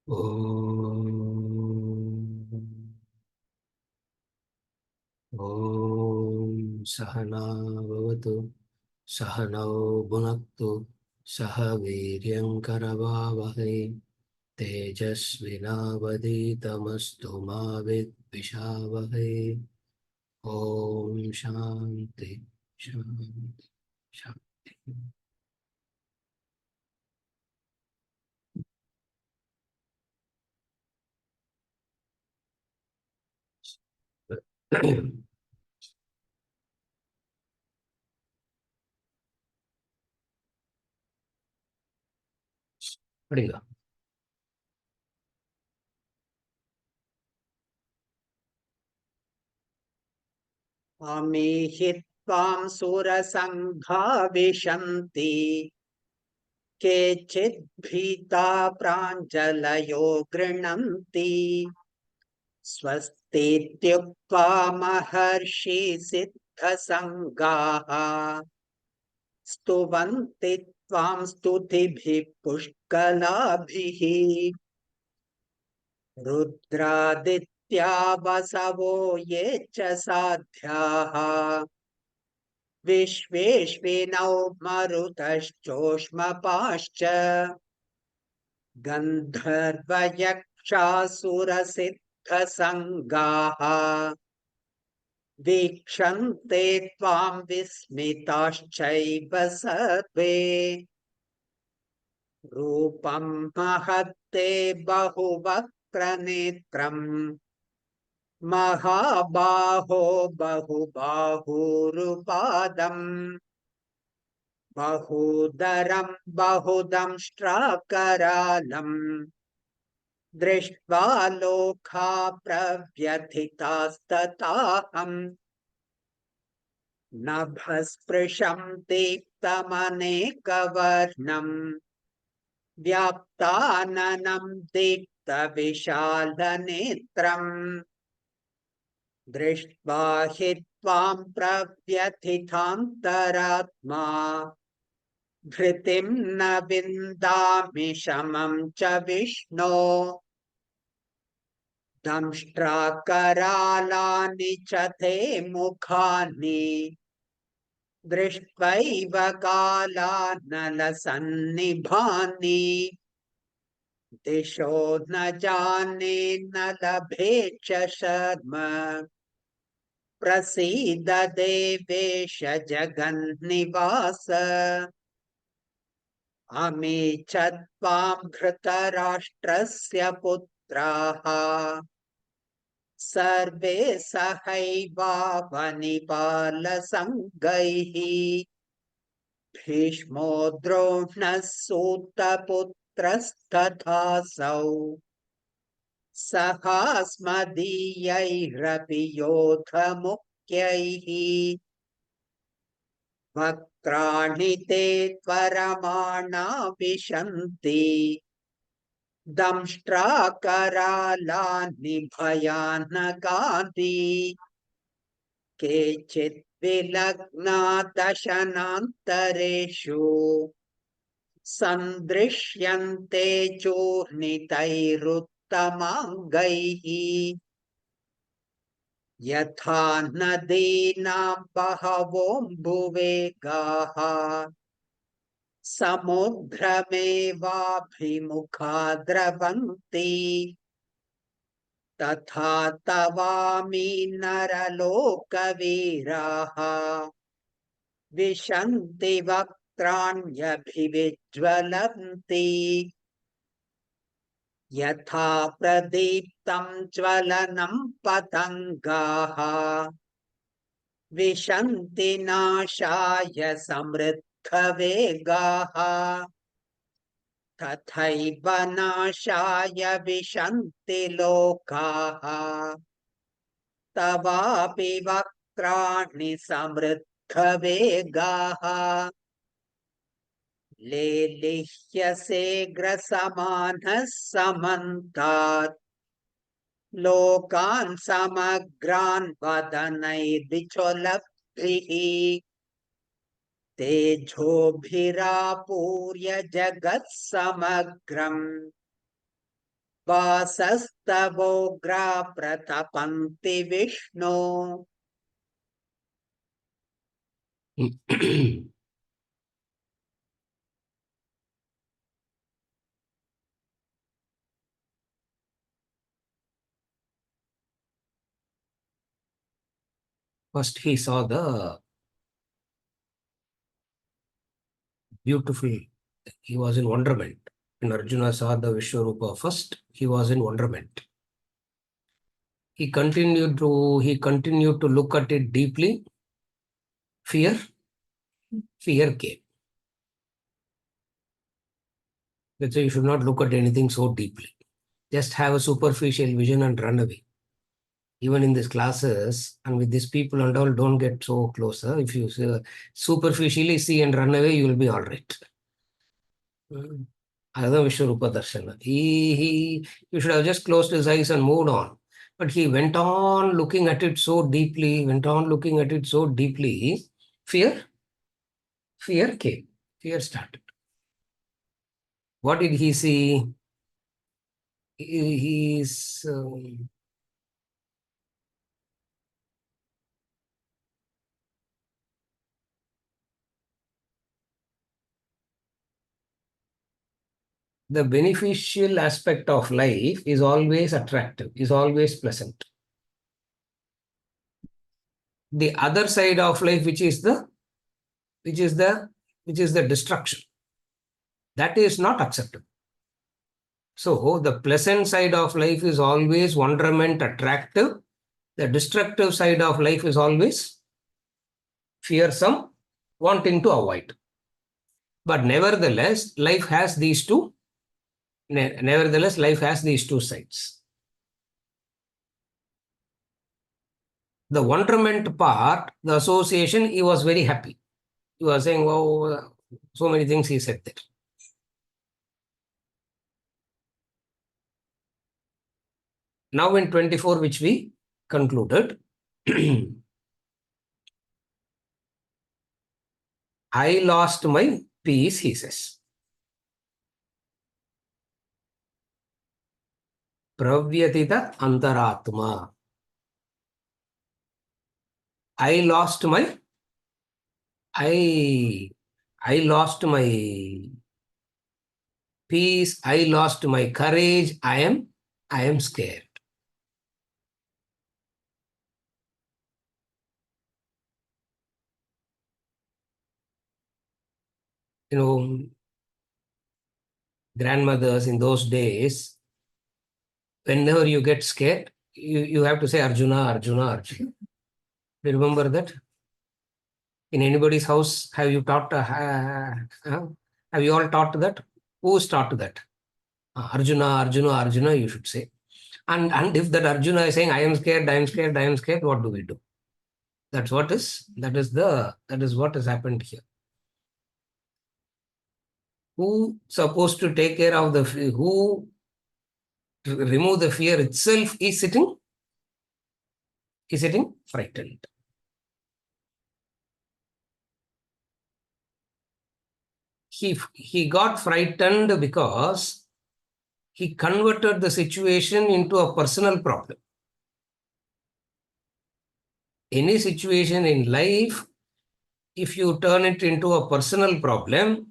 ॐ सहना भवतु सहनौ भुनक्तु सह वीर्यङ्करवावहै तेजस्विनावधीतमस्तु मा विद्विषावहै ॐ शान्ति शान्ति शान्ति पढ़ेगा अमीहि त्वां सुरसङ्घा विशन्ति केचिद् भीता प्राञ्जलयो गृह्णन्ति स्वस्तीत्युक्त्वा महर्षि सिद्धसङ्गाः स्तुवन्ति त्वां स्तुतिभिः पुष्कलाभिः रुद्रादित्या वसवो ये च साध्याः विश्वेश्विनौ मरुतश्चोष्मपाश्च गन्धर्वयक्षासुरसिद्धसङ्गाः वीक्षन्ते त्वां विस्मिताश्चैव सर्वे रूपं महत्ते बहुवक्त्रनेत्रम् महाबाहो बहुबाहुरुपादम् बहूदरं बहुदंष्ट्राकरालम् दृष्ट्वा लोका प्रव्यथितास्तथाहम् नभस्पृशं दीप्तमनेकवर्णम् व्याप्ताननं दीप्तविशालनेत्रम् दृष्ट्वा हि त्वां प्रव्यथितान्तरात्मा धृतिं न विन्दामि शमं च विष्णो दंष्ट्राकरालानि च ते मुखानि दृष्ट्वैव कालानलसन्निभानि दिशो न जाने न लभे च शर्म प्रसीद देवेश जगन्निवास अमी च त्वां धृतराष्ट्रस्य पुत्राः सर्वे सहैवावनिपालसङ्गैः भीष्मो द्रोणः सूतपुत्रस्तथासौ सहास्मदीयैरपि योधमुख्यैः वक्त्राणि ते त्वरमाणा विशन्ति दंष्ट्राकरालानि भयानकानि केचित् विलग्ना दशनान्तरेषु सन्दृश्यन्ते चूर्णितैरुत्तमाङ्गैः यथा नदीनां बहवोऽम्बुवेगाः समुद्रमेवाभिमुखा द्रवन्ति तथा तवामि नरलोकवीराः विशन्ति वक्त्राण्यभिविज्वलन्ति यथा प्रदीप्तं ज्वलनं पतङ्गाः विशन्ति नाशाय समृद्धवेगाः तथैव नाशाय विशन्ति लोकाः तवापि वक्त्राणि समृद्धवेगाः लेलिह्यसे ग्रसमानः समन्तात् लोकान् समग्रान् वदनैर्विचलद्भिः तेजोभिरापूर्य जगत्समग्रम् वासस्तवोग्रा प्रतपन्ति Vishnu First, he saw the beautiful, he was in wonderment. When Arjuna saw the Vishwarupa first, he was in wonderment. He continued to look at it deeply. Fear came. That's why you should not look at anything so deeply. Just have a superficial vision and run away. Even in these classes and with these people and all, don't get so close. If you superficially see and run away, you will be all right. Adha Vishwarupa Darshana. You should have just closed his eyes and moved on. But he went on looking at it so deeply, fear came. Fear started. What did he see? He's the beneficial aspect of life is always attractive, is always pleasant. The other side of life, which is the destruction, that is not acceptable. So the pleasant side of life is always wonderment, attractive. The destructive side of life is always fearsome, wanting to avoid. But nevertheless, life has these two. Nevertheless, life has these two sides. The wonderment part, the association, he was very happy. He was saying, wow, so many things he said there. Now in 24, which we concluded, I lost my peace, he says. Pravyatita antaratma. I lost my peace, I lost my courage, I am scared. Grandmothers in those days, whenever you get scared, you have to say Arjuna, Arjuna, Arjuna. Do you remember that? In anybody's house, have you taught, have you all taught that? Who's taught that? Arjuna, Arjuna, Arjuna, you should say. And if that Arjuna is saying, I am scared, I am scared, I am scared, what do we do? That is what has happened here. Who supposed to take care of the fear, who to remove the fear itself is sitting frightened. He got frightened because he converted the situation into a personal problem. Any situation in life, if you turn it into a personal problem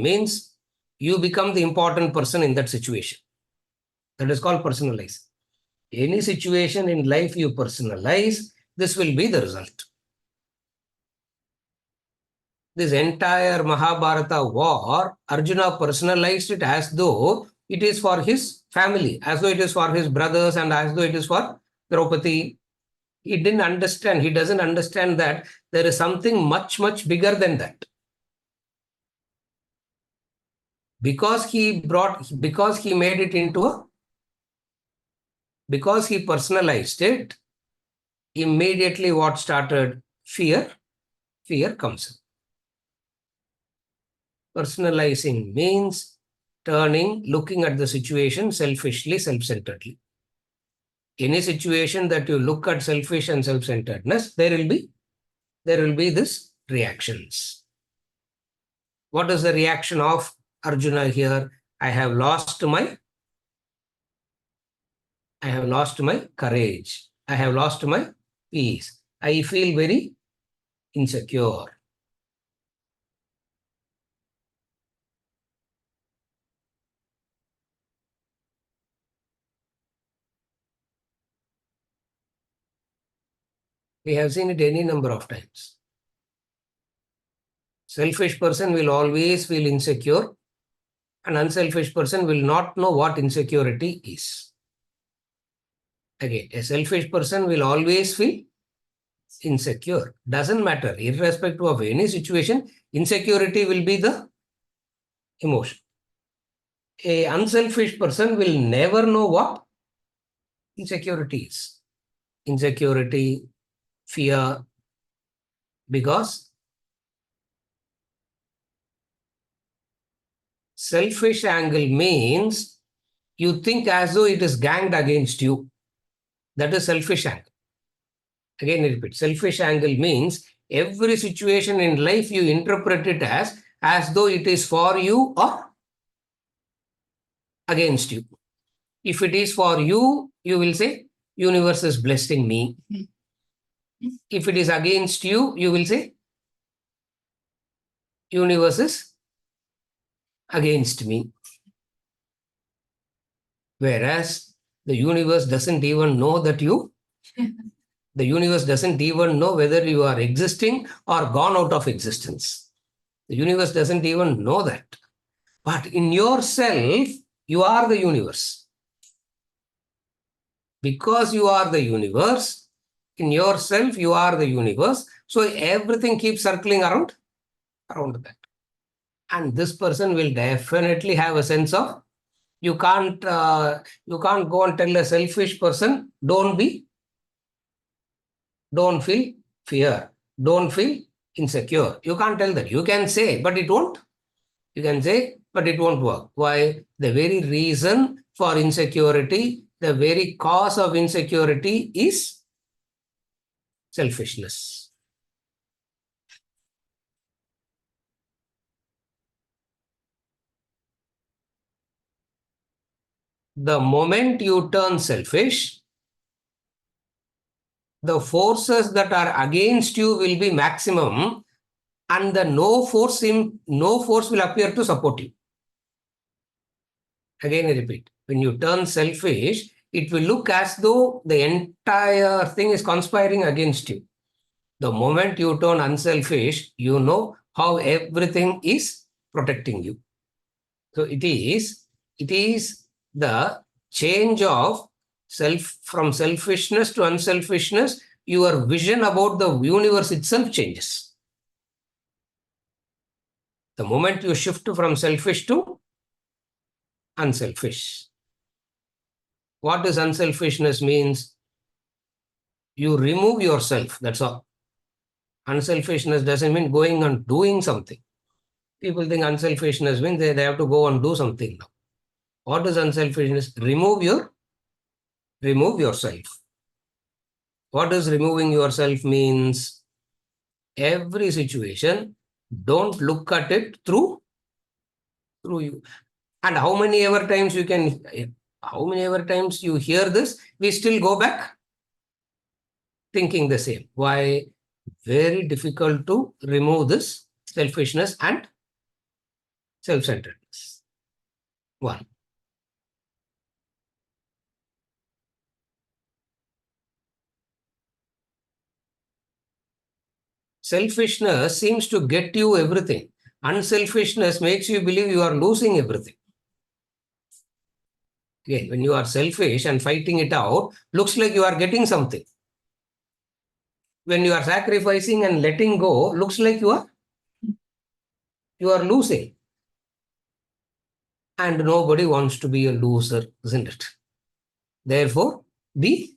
means you become the important person in that situation. That is called personalize. Any situation in life you personalize, this will be the result. This entire Mahabharata war, Arjuna personalized it as though it is for his family, as though it is for his brothers, and as though it is for Draupadi. He doesn't understand that there is something much, much bigger than that. Because he personalized it, immediately what started? Fear comes in. Personalizing means looking at the situation selfishly, self-centeredly. Any situation that you look at selfish and self-centeredness, there will be this reactions. What is the reaction of Arjuna here? I have lost my courage. I have lost my peace. I feel very insecure. We have seen it any number of times. Selfish person will always feel insecure. An unselfish person will not know what insecurity is. Again, a selfish person will always feel insecure. Doesn't matter. Irrespective of any situation, insecurity will be the emotion. A unselfish person will never know what insecurity is. Insecurity, fear, because selfish angle means you think as though it is ganged against you. That is selfish angle. Again, I repeat, selfish angle means every situation in life you interpret it as though it is for you or against you. If it is for you, you will say, universe is blessing me. If it is against you, you will say, universe is against me. Whereas the universe doesn't even know that the universe doesn't even know whether you are existing or gone out of existence. The universe doesn't even know that. But in yourself, you are the universe. Because you are the universe, in yourself, you are the universe. So everything keeps circling around that. And this person will definitely have a sense of, you can't go and tell a selfish person, don't feel fear, don't feel insecure. You can't tell that. You can say, but it won't. You can say, but it won't work. Why? The very reason for insecurity, the very cause of insecurity is selfishness. The moment you turn selfish, the forces that are against you will be maximum, and the no force will appear to support you. Again, I repeat, when you turn selfish, it will look as though the entire thing is conspiring against you. The moment you turn unselfish, you know how everything is protecting you. So it is the change of from selfishness to unselfishness. Your vision about the universe itself changes. The moment you shift from selfish to unselfish. What does unselfishness means? You remove yourself, that's all. Unselfishness doesn't mean going and doing something. People think unselfishness means they have to go and do something now. What is unselfishness? Remove yourself. What does removing yourself means? Every situation, don't look at it through you. And how many ever times you hear this, we still go back thinking the same. Why? Very difficult to remove this selfishness and self-centeredness. One. Selfishness seems to get you everything. Unselfishness makes you believe you are losing everything. Again, when you are selfish and fighting it out, looks like you are getting something. When you are sacrificing and letting go, looks like you are losing. And nobody wants to be a loser, isn't it? Therefore, be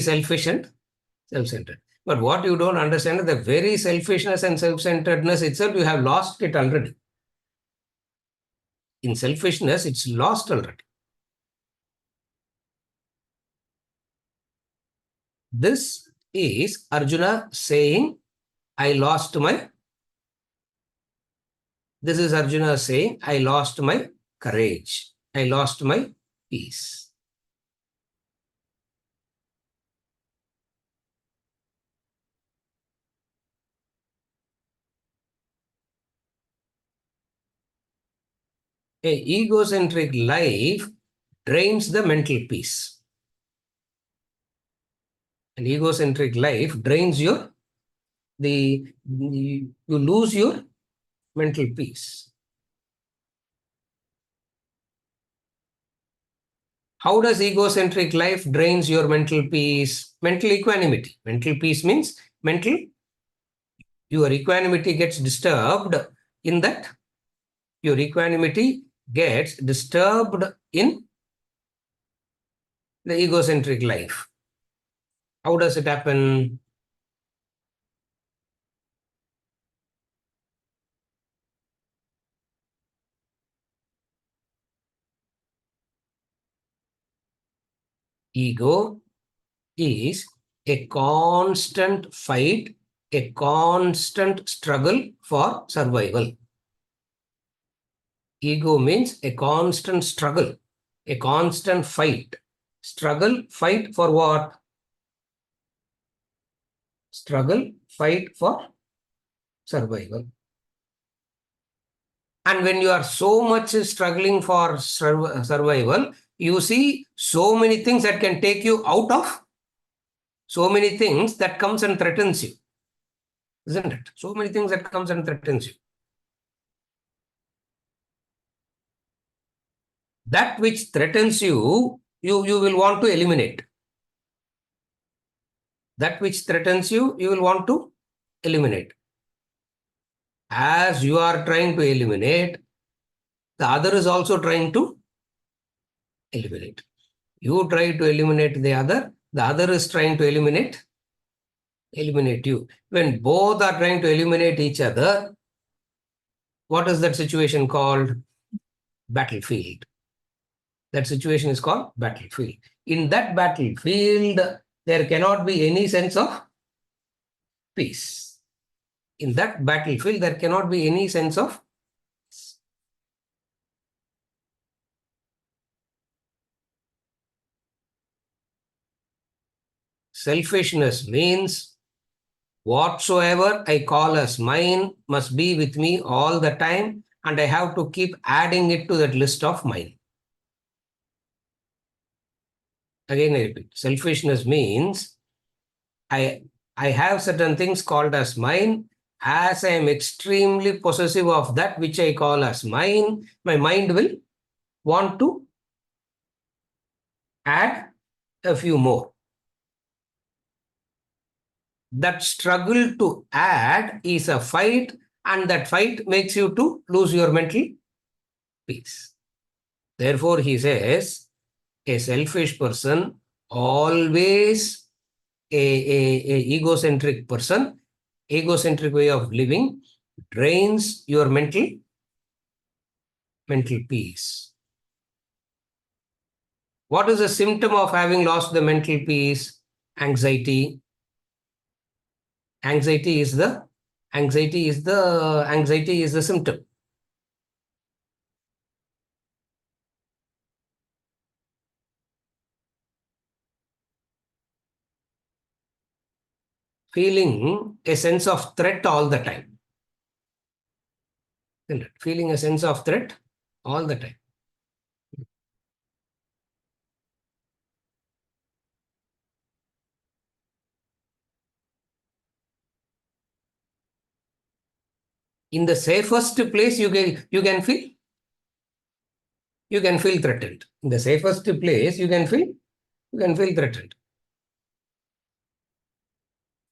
selfish and self-centered. But what you don't understand is the very selfishness and self-centeredness itself, you have lost it already. In selfishness, it's lost already. This is Arjuna saying, I lost my This is Arjuna saying, I lost my courage. I lost my peace. A egocentric life drains the mental peace. An egocentric life drains you lose your mental peace. How does egocentric life drains your mental peace? Mental equanimity. Mental peace means your equanimity gets disturbed in that. Your equanimity gets disturbed in the egocentric life. How does it happen? Ego is a constant fight, a constant struggle for survival. Ego means a constant struggle, a constant fight. Struggle, fight for what? Struggle, fight for survival. And when you are so much struggling for survival, you see so many things that can take you out of, so many things that comes and threatens you. Isn't it? So many things that comes and threatens you. That which threatens you, you will want to eliminate. That which threatens you, you will want to eliminate. As you are trying to eliminate, the other is also trying to eliminate. You try to eliminate the other is trying to eliminate you. When both are trying to eliminate each other, what is that situation called? Battlefield. That situation is called battlefield. In that battlefield, there cannot be any sense of peace. In that battlefield, there cannot be any sense of peace. Selfishness means whatsoever I call as mine must be with me all the time, and I have to keep adding it to that list of mine. Again, I repeat, selfishness means I have certain things called as mine. As I am extremely possessive of that which I call as mine, my mind will want to add a few more. That struggle to add is a fight, and that fight makes you to lose your mental peace. Therefore, he says, a selfish person, always a egocentric person, egocentric way of living drains your mental peace. What is a symptom of having lost the mental peace? Anxiety. Anxiety is the symptom. Feeling a sense of threat all the time. Feeling a sense of threat all the time. In the safest place you can feel threatened. In the safest place you can feel threatened.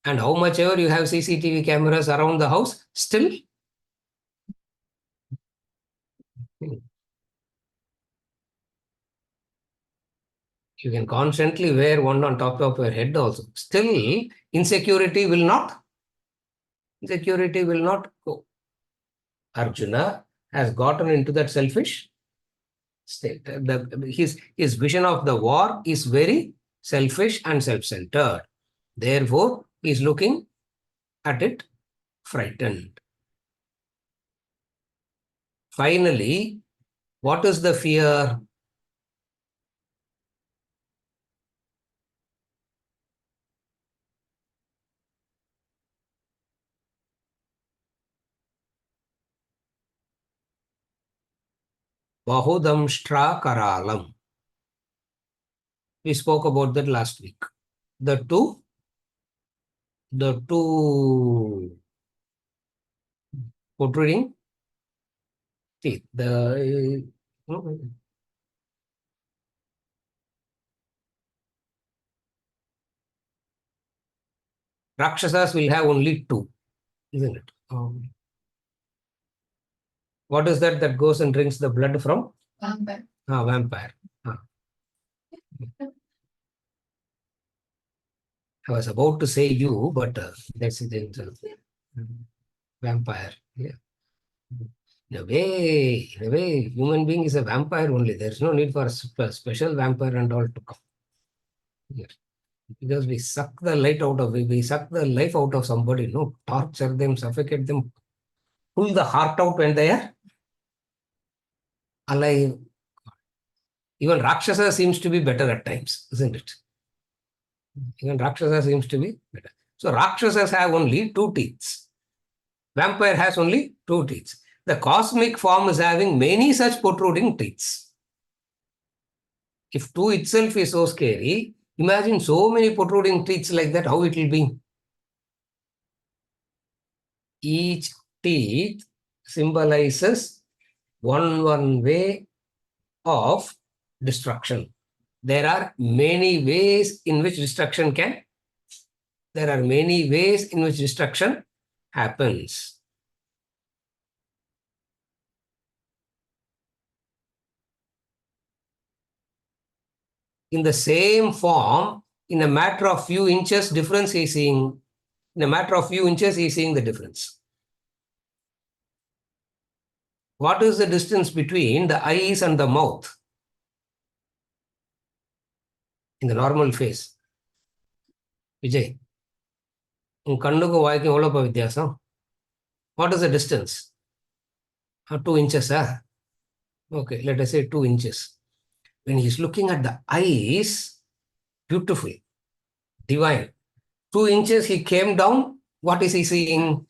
And how much ever you have CCTV cameras around the house, still you can constantly wear one on top of your head also. Still, insecurity will not go. Arjuna has gotten into that selfish state. His vision of the war is very selfish and self-centered. Therefore, he is looking at it frightened. Finally, what is the fear? Bahudamshtra Karalam. We spoke about that last week. The two protruding teeth. Rakshasas will have only two, isn't it? What is that goes and drinks the blood from? Vampire. Vampire. I was about to say you, but that's it. Vampire. Yeah. In a way, human being is a vampire only. There's no need for a special vampire and all to come. Yeah. Because we suck the life out of somebody, no, torture them, suffocate them, pull the heart out when they are alive. Even Rakshasa seems to be better at times, isn't it? Even Rakshasa seems to be better. So Rakshasas have only two teeth. Vampire has only two teeth. The cosmic form is having many such protruding teeth. If two itself is so scary, imagine so many protruding teeth like that, how it will be. Each teeth symbolizes one way of destruction. There are many ways in which destruction happens. In the same form, in a matter of few inches difference he's seeing. In a matter of few inches, he's seeing the difference. What is the distance between the eyes and the mouth in the normal face? Vijay, உன் கண்ணுக்கும் வாய்க்கும் எவ்வளோப்பா வித்தியாசம்? What is the distance? 2 inches, Okay, let us say 2 inches. When he's looking at the eyes, beautiful, divine. 2 inches he came down, what is he seeing?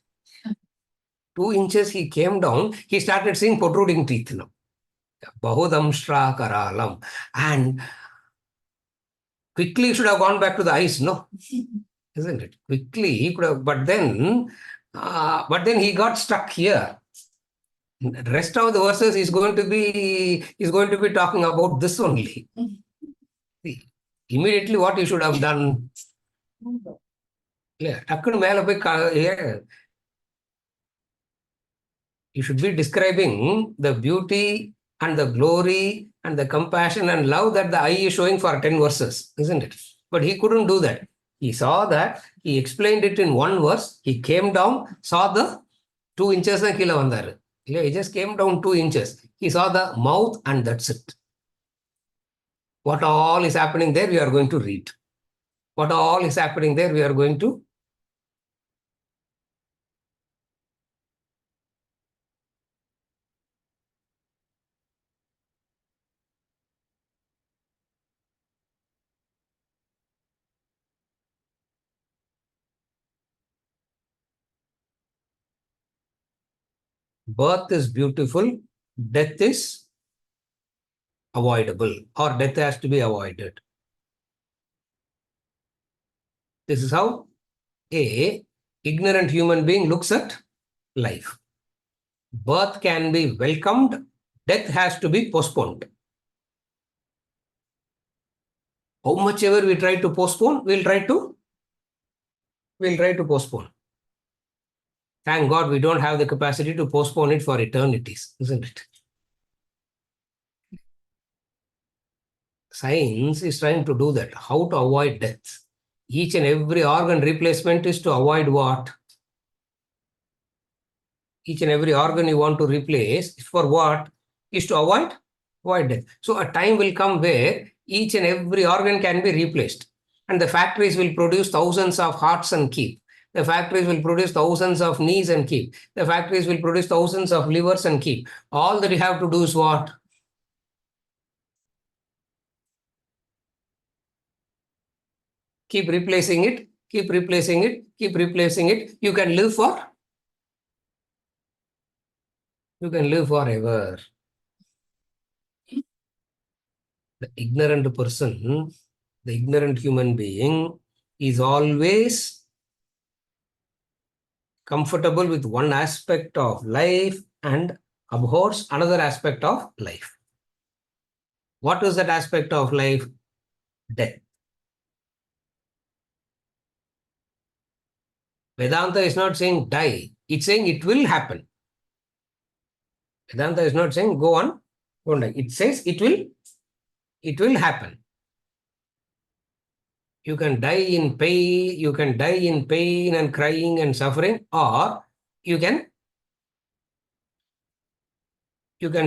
2 inches he came down, he started seeing protruding teeth now. Bahudamshra Karalam. And quickly he should have gone back to the eyes, no? Isn't it? Quickly he could have, but then he got stuck here. The rest of the verses is going to be talking about this only. See, immediately what he should have done? You should be describing the beauty and the glory and the compassion and love that the eye is showing for 10 verses, isn't it? But he couldn't do that. He saw that, he explained it in one verse, he came down, saw the 2 inches and kila vandaru. He just came down 2 inches. He saw the mouth and that's it. What all is happening there, we are going to read. What all is happening there, we are going to. Birth is beautiful, death is avoidable, or death has to be avoided. This is how a ignorant human being looks at life. Birth can be welcomed, death has to be postponed. How much ever we try to postpone, we'll try to postpone. Thank God we don't have the capacity to postpone it for eternities, isn't it? Science is trying to do that. How to avoid death? Each and every organ replacement is to avoid what? Each and every organ you want to replace is for what? Is to avoid death. So a time will come where each and every organ can be replaced. And the factories will produce thousands of hearts and keep. The factories will produce thousands of knees and keep. The factories will produce thousands of livers and keep. All that you have to do is what? Keep replacing it, keep replacing it, keep replacing it. You can live forever. The ignorant person, the ignorant human being is always comfortable with one aspect of life and abhors another aspect of life. What is that aspect of life? Death. Vedanta is not saying die. It's saying it will happen. Vedanta is not saying go on, don't die. It says it will happen. You can die in pain and crying and suffering, or you can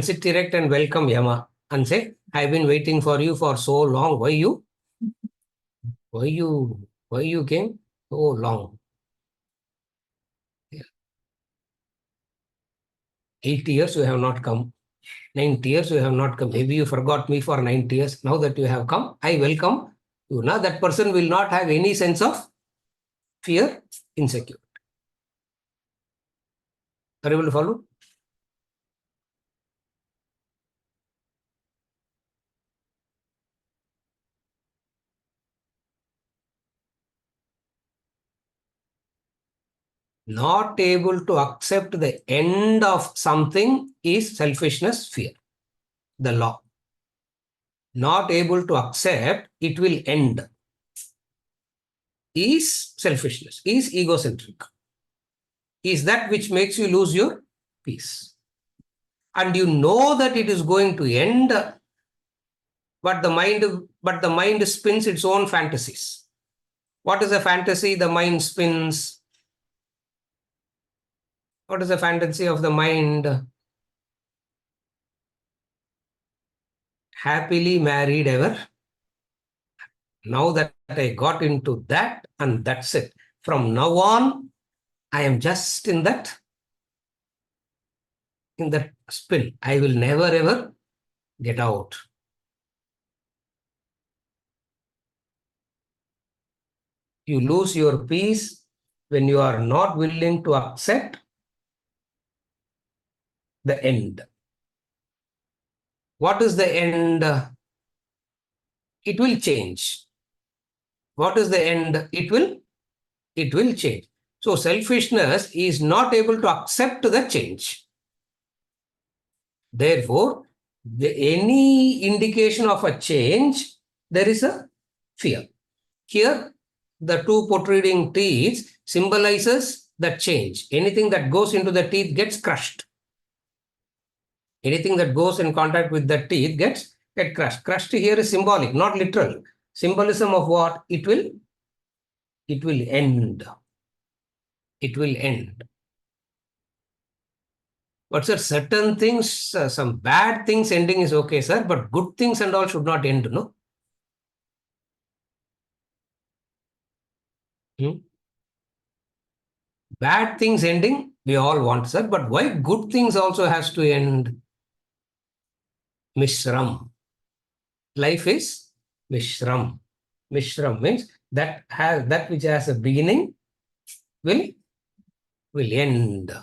sit erect and welcome Yama and say, I've been waiting for you for so long. Why you came so long? 8 years you have not come. 90 years you have not come. Maybe you forgot me for 90 years. Now that you have come, I welcome you. Now that person will not have any sense of fear, insecure. Are you able to follow? Not able to accept the end of something is selfishness, fear. The law. Not able to accept it will end is selfishness, is egocentric, is that which makes you lose your peace. And you know that it is going to end, but the mind spins its own fantasies. What is a fantasy the mind spins? What is the fantasy of the mind? Happily married ever. Now that I got into that, and that's it. From now on, I am just in that spin. I will never ever get out. You lose your peace when you are not willing to accept the end. What is the end? It will change. What is the end? It will change. So selfishness is not able to accept the change. Therefore, any indication of a change, there is a fear. Here, the two protruding teeth symbolizes the change. Anything that goes into the teeth gets crushed. Anything that goes in contact with the teeth gets crushed. Crushed here is symbolic, not literal. Symbolism of what? It will end. It will end. But sir, certain things, some bad things ending is okay, sir, but good things and all should not end, no? Hmm? Bad things ending, we all want, sir, but why good things also has to end? Mishram. Life is Mishram. Mishram means that which has a beginning will end.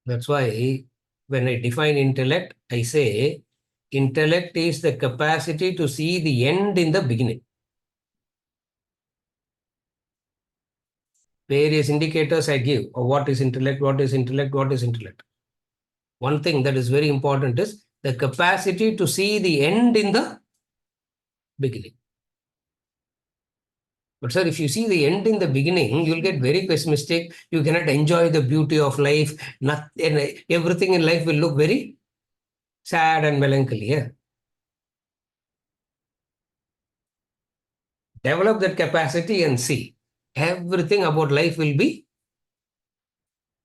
That's why when I define intellect, I say intellect is the capacity to see the end in the beginning. Various indicators I give of what is intellect, what is intellect, what is intellect. One thing that is very important is the capacity to see the end in the beginning. But sir, if you see the end in the beginning, you'll get very pessimistic. You cannot enjoy the beauty of life. Everything in life will look very sad and melancholy. Yeah? Develop that capacity and see. Everything about life will be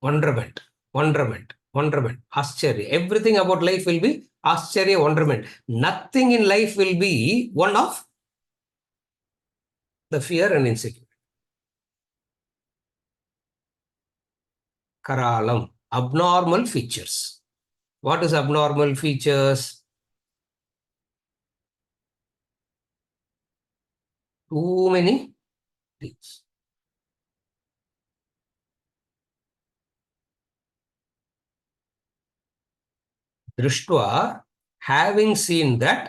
wonderment, wonderment, wonderment, ascharya. Everything about life will be ascharya, wonderment. Nothing in life will be one of the fear and insecurity. Karalam, abnormal features. What is abnormal features? Too many things. Drishtva, having seen that,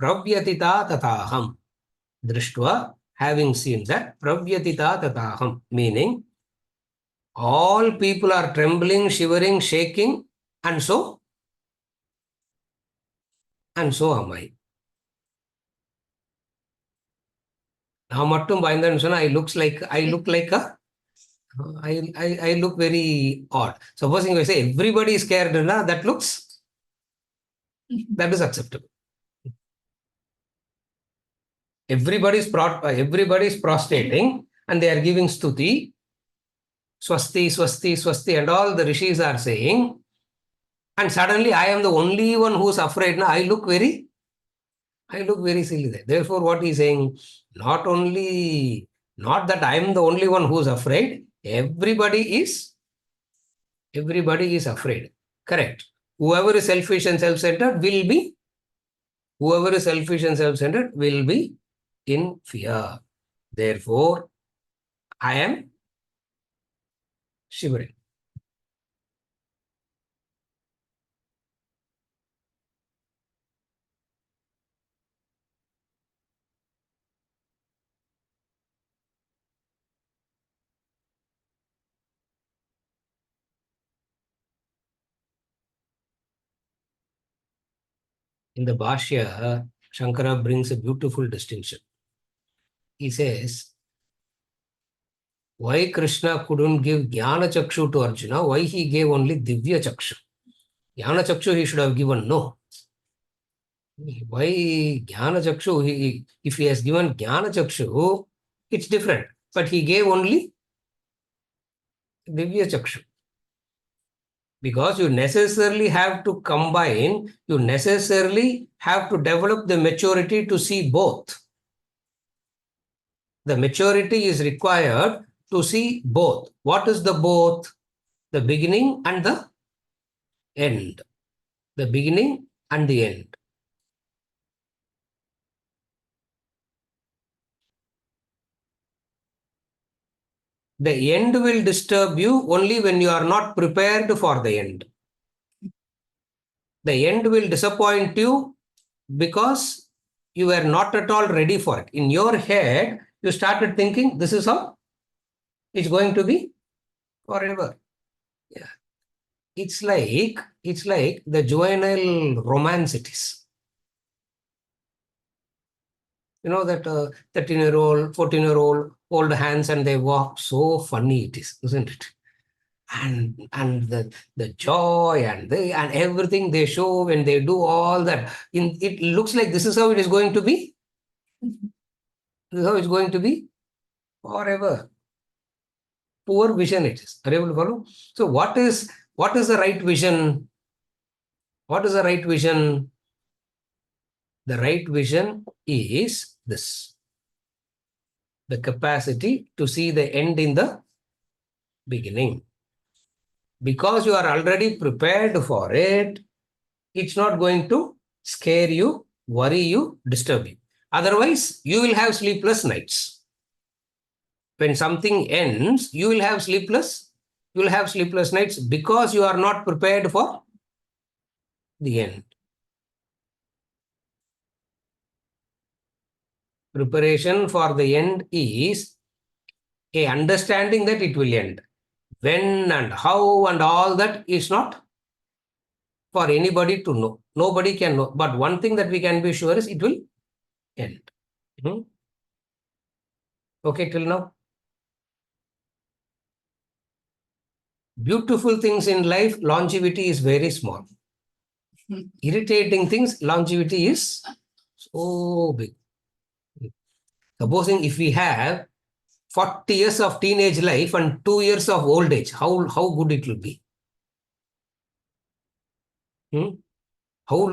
pravyatita tataham. Drishtva, having seen that, pravyatita tataham. Meaning, all people are trembling, shivering, shaking, and so am I. நான் மட்டும் பயந்தேன்னு சொன்னா I look like a I look very odd. Supposing I say everybody is scared, that is acceptable. Everybody is prostrating and they are giving stuti, swasti, swasti, swasti, and all the rishis are saying, and suddenly I am the only one who's afraid. Now I look very silly there. Therefore, what he's saying, not that I am the only one who's afraid, everybody is afraid. Correct. Whoever is selfish and self-centered will be in fear. Therefore, I am shivering. In the Bhashya, Shankara brings a beautiful distinction. He says, why Krishna couldn't give Jnana Chakshu to Arjuna, why he gave only Divya Chakshu? Jnana Chakshu he should have given, no. Why Jnana Chakshu? If he has given Jnana Chakshu, it's different. But he gave only Divya Chakshu. Because you necessarily have to combine, you necessarily have to develop the maturity to see both. The maturity is required to see both. What is the both? The beginning and the end. The beginning and the end. The end will disturb you only when you are not prepared for the end. The end will disappoint you because you were not at all ready for it. In your head, you started thinking, this is how it's going to be forever. Yeah. It's like the juvenile romance it is. You know that 13-year-old, 14-year-old hold hands and they walk. So funny it is, isn't it? And the joy and everything they show when they do all that. It looks like this is how it is going to be. This is how it's going to be forever. Poor vision it is. Are you able to follow? So what is the right vision? What is the right vision? The right vision is this. The capacity to see the end in the beginning. Because you are already prepared for it, it's not going to scare you, worry you, disturb you. Otherwise, you will have sleepless nights. When something ends, you will have sleepless nights because you are not prepared for the end. Preparation for the end is a understanding that it will end. When and how and all that is not for anybody to know. Nobody can know. But one thing that we can be sure is it will end. Okay, till now? Beautiful things in life, longevity is very small. Irritating things, longevity is so big. Supposing if we have 40 years of teenage life and 2 years of old age, how good it will be. Hmm? How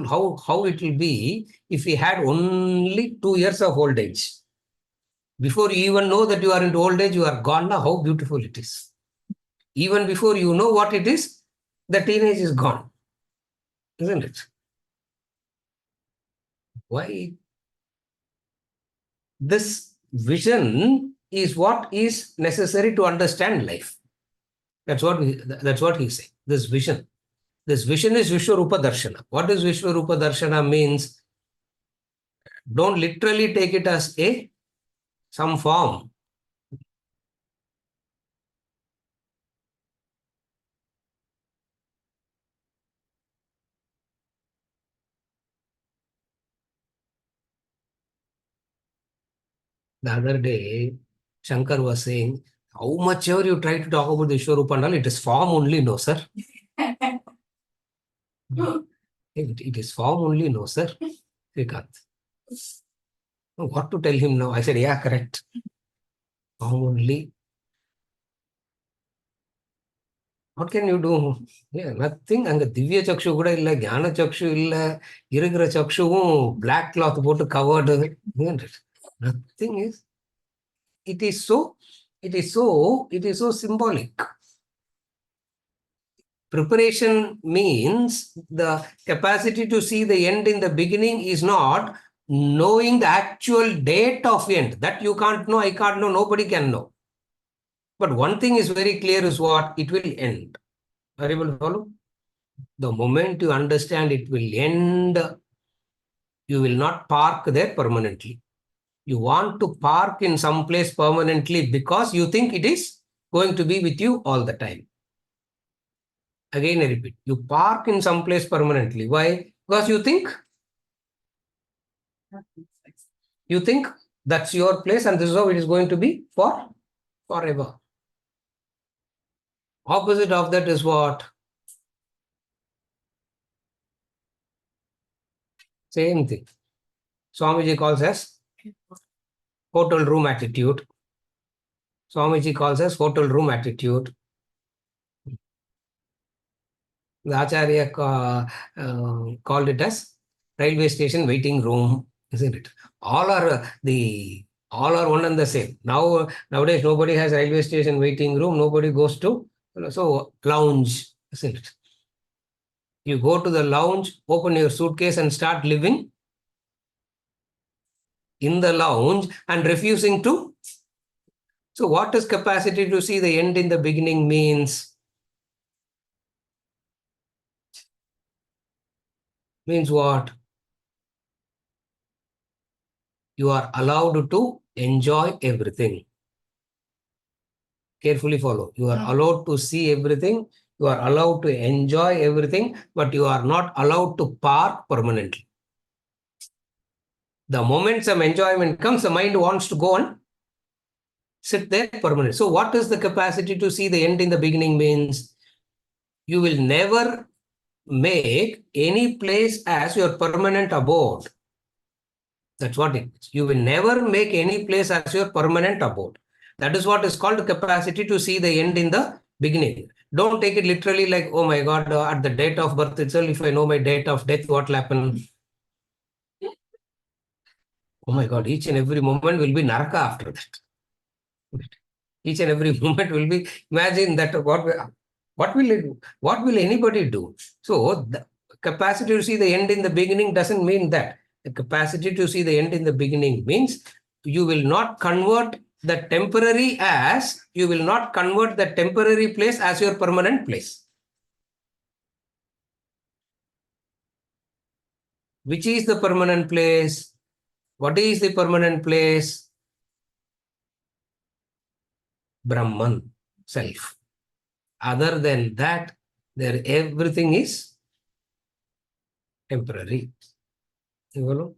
it will be if we had only 2 years of old age? Before you even know that you are in old age, you are gone now. How beautiful it is. Even before you know what it is, the teenage is gone, isn't it? Why? This vision is what is necessary to understand life. That's what he's saying. This vision. This vision is Vishwarupa Darshana. What is Vishwarupa Darshana means? Don't literally take it as a some form. The other day, Shankar was saying, how much ever you try to talk about the Vishwarupa and all, it is form only, no, sir. It is form only, no, sir. Srikanth. What to tell him now? I said, yeah, correct. Form only. What can you do? Yeah, nothing. அங்க திவ்ய சக்ஷு கூட இல்ல, ஞான சக்ஷு இல்ல, இருக்கிற சக்ஷுவும் black cloth போட்டு covered. Nothing is. It is so symbolic. Preparation means the capacity to see the end in the beginning is not knowing the actual date of end. That you can't know, I can't know, nobody can know. But one thing is very clear is what? It will end. Are you able to follow? The moment you understand it will end, you will not park there permanently. You want to park in some place permanently because you think it is going to be with you all the time. Again, I repeat, you park in some place permanently. Why? Because you think that's your place and this is how it is going to be for forever. Opposite of that is what? Same thing. Swamiji calls as hotel room attitude. Swamiji calls us hotel room attitude. The Acharya called it as railway station waiting room, isn't it? All are one and the same. Nowadays nobody has railway station waiting room. Nobody goes to so lounge, isn't it? You go to the lounge, open your suitcase, and start living in the lounge and refusing to. So, what is capacity to see the end in the beginning means? Means what? You are allowed to enjoy everything. Carefully follow. You are allowed to see everything. You are allowed to enjoy everything, but you are not allowed to park permanently. The moment some enjoyment comes, the mind wants to go and sit there permanently. So, what is the capacity to see the end in the beginning means? You will never make any place as your permanent abode. That's what it is. You will never make any place as your permanent abode. That is what is called capacity to see the end in the beginning. Don't take it literally like, oh my God, at the date of birth itself, if I know my date of death, what will happen? Oh my God, each and every moment will be naraka after that. Each and every moment will be, imagine that what will it do? What will anybody do? So the capacity to see the end in the beginning doesn't mean that. The capacity to see the end in the beginning means you will not convert the temporary place as your permanent place. Which is the permanent place? What is the permanent place? Brahman, self. Other than that, everything is temporary. You know?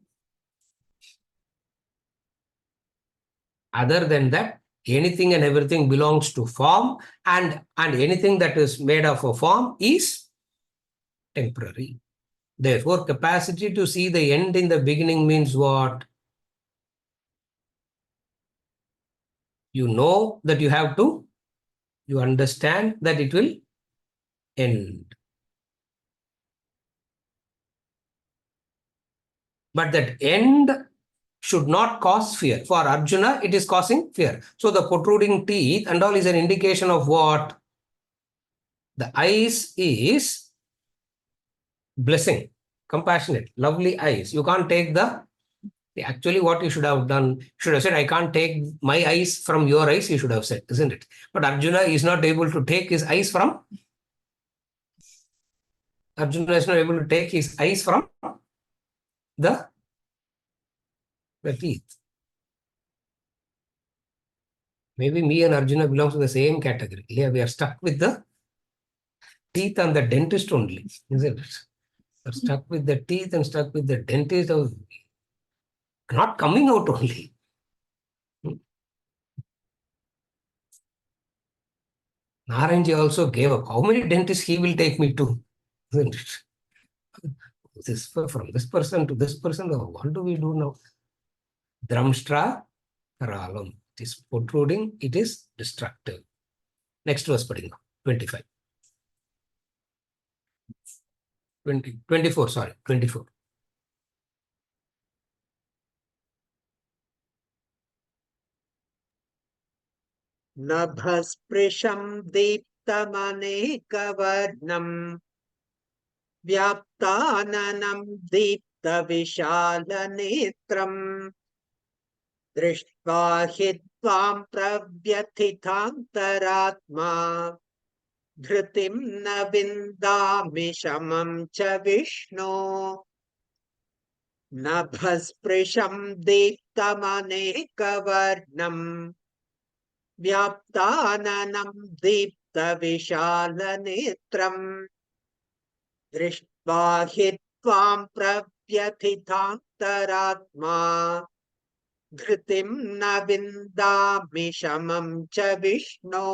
Other than that, anything and everything belongs to form, and anything that is made of a form is temporary. Therefore, capacity to see the end in the beginning means what? You know that you understand that it will end. But that end should not cause fear. For Arjuna, it is causing fear. So the protruding teeth and all is an indication of what? The eyes is blessing, compassionate, lovely eyes. You can't take the, actually what you should have done, should have said, I can't take my eyes from your eyes, you should have said, isn't it? But Arjuna is not able to take his eyes from, Arjuna is not able to take his eyes from the, the teeth. Maybe me and Arjuna belongs to the same category. Yeah, we are stuck with the teeth and the dentist only, isn't it? We're stuck with the teeth and stuck with the dentist, not coming out only. Narayanji also gave up. How many dentists he will take me to? Isn't it? This, from this person to this person, what do we do now? Dramstra Karalam. It is protruding, it is destructive. Next verse, Padinga. 25. 24, sorry, 24. नभस्पृशं दीप्तमनेकवर्णं व्याप्ताननं दीप्तविशालनेत्रम् दृष्ट्वा हि त्वां प्रव्यथितान्तरात्मा धृतिं न विन्दामि शमं च विष्णो नभस्पृशं दीप्तमनेकवर्णं व्याप्ताननं दीप्तविशालनेत्रम् दृष्ट्वा हि त्वां प्रव्यथितान्तरात्मा धृतिं न विन्दामि शमं च विष्णो.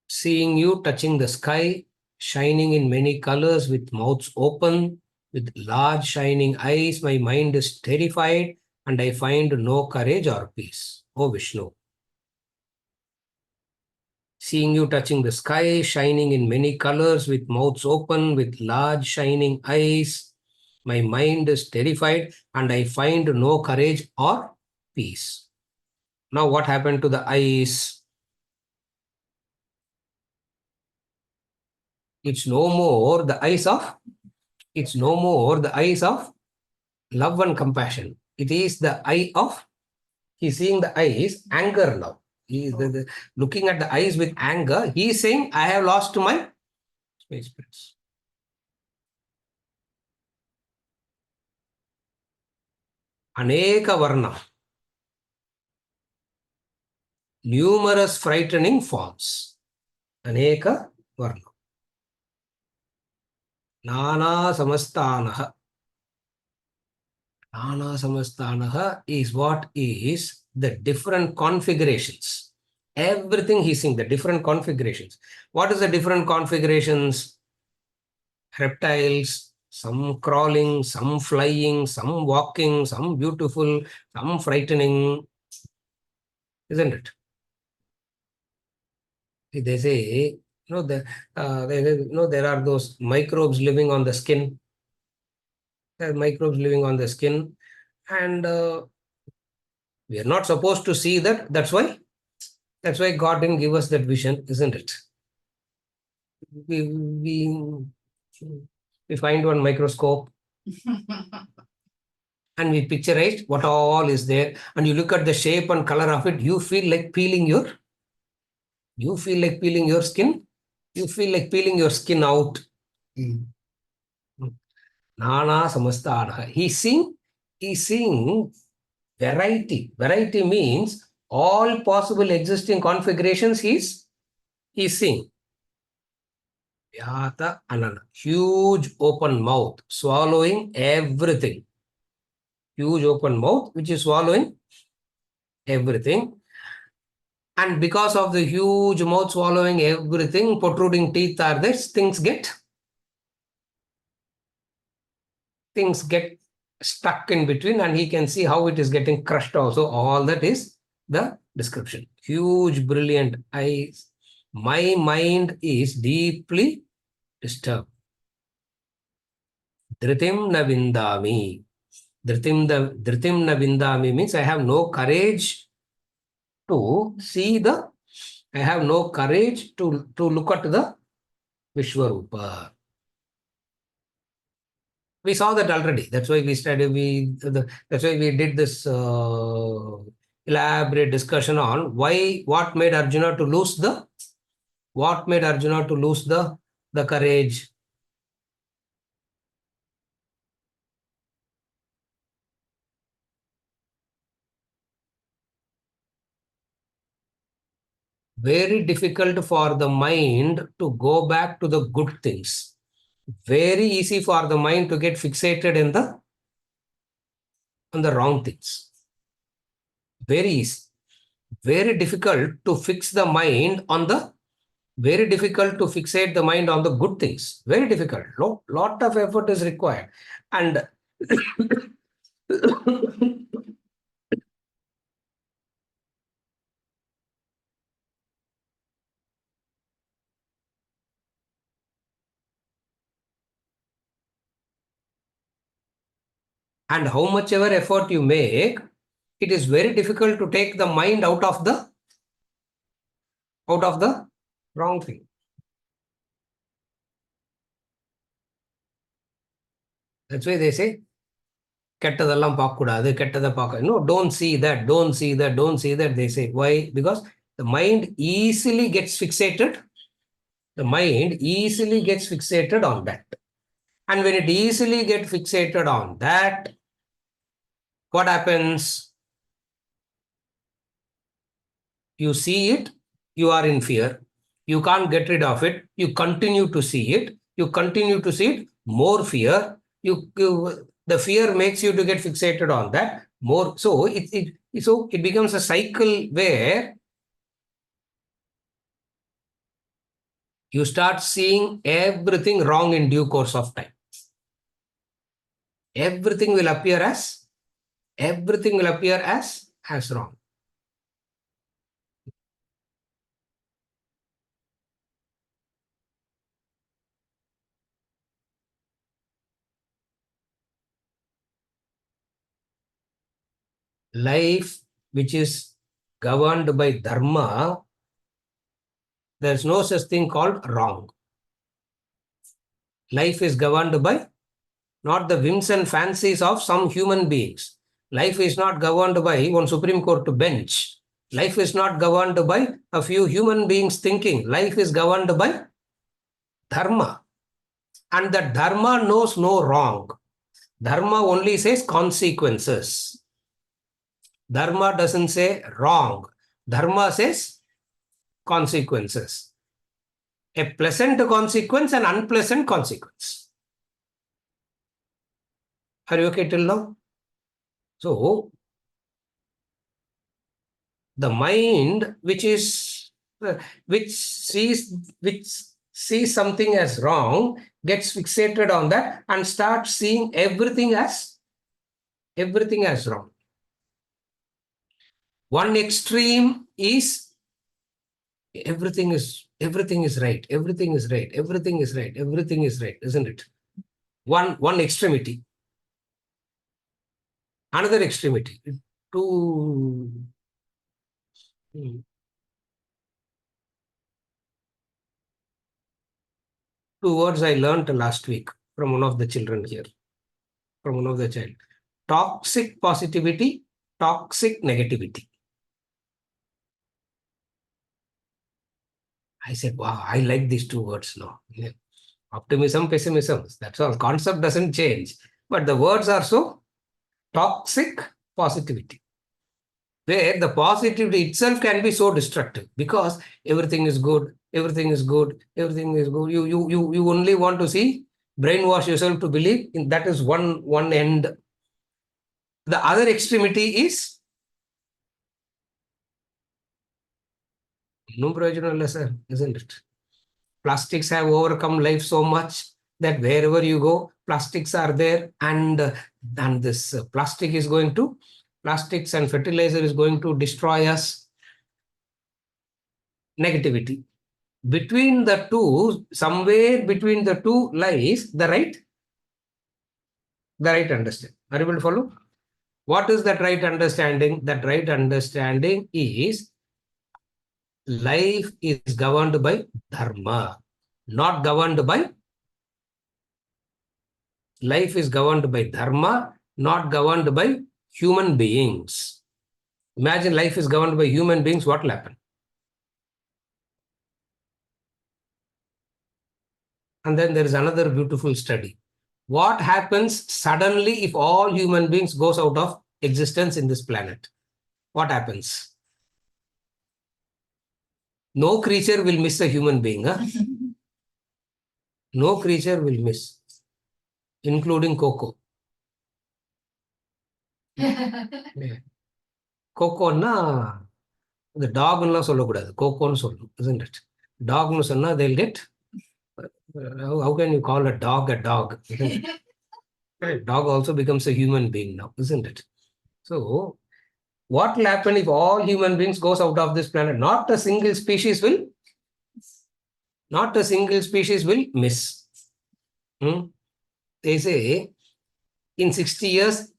Seeing you touching the sky, shining in many colors with mouths open, with large shining eyes, my mind is terrified and I find no courage or peace. O Vishnu. Seeing you touching the sky, shining in many colors with mouths open, with large shining eyes, my mind is terrified and I find no courage or peace. Now what happened to the eyes? It's no more the eyes of love and compassion. It is the eye of, he's seeing the eyes, anger now. He is looking at the eyes with anger. He is saying, I have lost my space prince. Aneka varna. Numerous frightening forms. Aneka varna. Nana samastanaha. Nana samastanaha is what is the different configurations. Everything he's seeing, the different configurations. What is the different configurations? Reptiles, some crawling, some flying, some walking, some beautiful, some frightening, isn't it? They say, there are those microbes living on the skin. There are microbes living on the skin, and we are not supposed to see that. That's why God didn't give us that vision, isn't it? We find one microscope and we picturize what all is there, and you look at the shape and color of it, you feel like peeling your skin. You feel like peeling your skin out. Nana samastana. He's seeing variety. Variety means all possible existing configurations he's seeing. Vyata anana. Huge open mouth, swallowing everything. Huge open mouth, which is swallowing everything. And because of the huge mouth swallowing everything, protruding teeth are there, things get stuck in between, and he can see how it is getting crushed also. All that is the description. Huge, brilliant eyes. My mind is deeply disturbed. Dhritim na vindami. Dhritim na vindami means I have no courage to see the, I have no courage to look at the Vishwarupa. We saw that already. That's why we studied. That's why we did this elaborate discussion on what made Arjuna to lose the, what made Arjuna to lose the courage. Very difficult for the mind to go back to the good things. Very easy for the mind to get fixated in on the wrong things. Very easy. Very difficult to fix the mind on the, very difficult to fixate the mind on the good things. Very difficult. Lot of effort is required. And and how much ever effort you make, it is very difficult to take the mind out of the wrong thing. That's why they say, கெட்டதெல்லாம் பார்க்கக்கூடாது, கெட்டதை பார்க்க. No, don't see that, don't see that, don't see that. They say, why? Because the mind easily gets fixated. The mind easily gets fixated on that. And when it easily gets fixated on that, what happens? You see it, you are in fear. You can't get rid of it. You continue to see it. You continue to see it. More fear. The fear makes you to get fixated on that. More. So it becomes a cycle where you start seeing everything wrong in due course of time. Everything will appear as wrong. Life which is governed by dharma, there's no such thing called wrong. Life is governed by not the whims and fancies of some human beings. Life is not governed by one Supreme Court bench. Life is not governed by a few human beings thinking. Life is governed by dharma. And the dharma knows no wrong. Dharma only says consequences. Dharma doesn't say wrong. Dharma says consequences. A pleasant consequence and unpleasant consequence. Are you okay till now? So, the mind which sees something as wrong gets fixated on that and starts seeing everything as wrong. One extreme is everything is right, everything is right, everything is right, everything is right, isn't it? One extremity. Another extremity. Two words I learned last week from one of the children here, from one of the child. Toxic positivity, toxic negativity. I said, wow, I like these two words now. Yeah. Optimism, pessimism, that's all. Concept doesn't change. But the words are so toxic positivity, where the positivity itself can be so destructive because everything is good, everything is good, everything is good. You only want to see, brainwash yourself to believe in that is one end. The other extremity is no prajna, sir, isn't it? Plastics have overcome life so much that wherever you go, plastics are there, and this plastics and fertilizer is going to destroy us. Negativity. Between the two, somewhere between the two lies the right The right understanding. Are you able to follow? What is that right understanding? That right understanding is life is governed by dharma, not governed by life is governed by dharma, not governed by human beings. Imagine life is governed by human beings, what will happen? And then there is another beautiful study. What happens suddenly if all human beings goes out of existence in this planet? What happens? No creature will miss a human being. Huh? No creature will miss, including Coco. Coco-na the dog-லாம் சொல்லக்கூடாது. Coco-ன்னு சொல்லணும், isn't it? Dog-ன்னு சொன்னா they'll get. How can you call a dog a dog? Isn't it? Right. Dog also becomes a human being now, isn't it? So, what will happen if all human beings goes out of this planet? Not a single species will miss. They say in 60 years,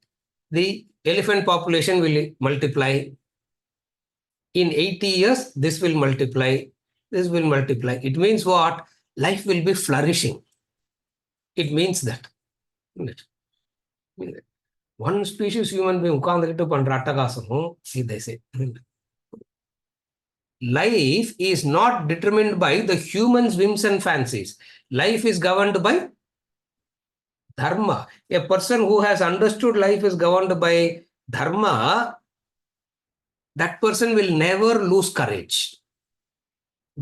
the elephant population will multiply. In 80 years, this will multiply. This will multiply. It means what? Life will be flourishing. It means that. Isn't it? One species human being உட்கார்ந்துகிட்டு பண்ற அட்டகாசமும் they say. Life is not determined by the human's whims and fancies. Life is governed by dharma. A person who has understood life is governed by dharma, that person will never lose courage.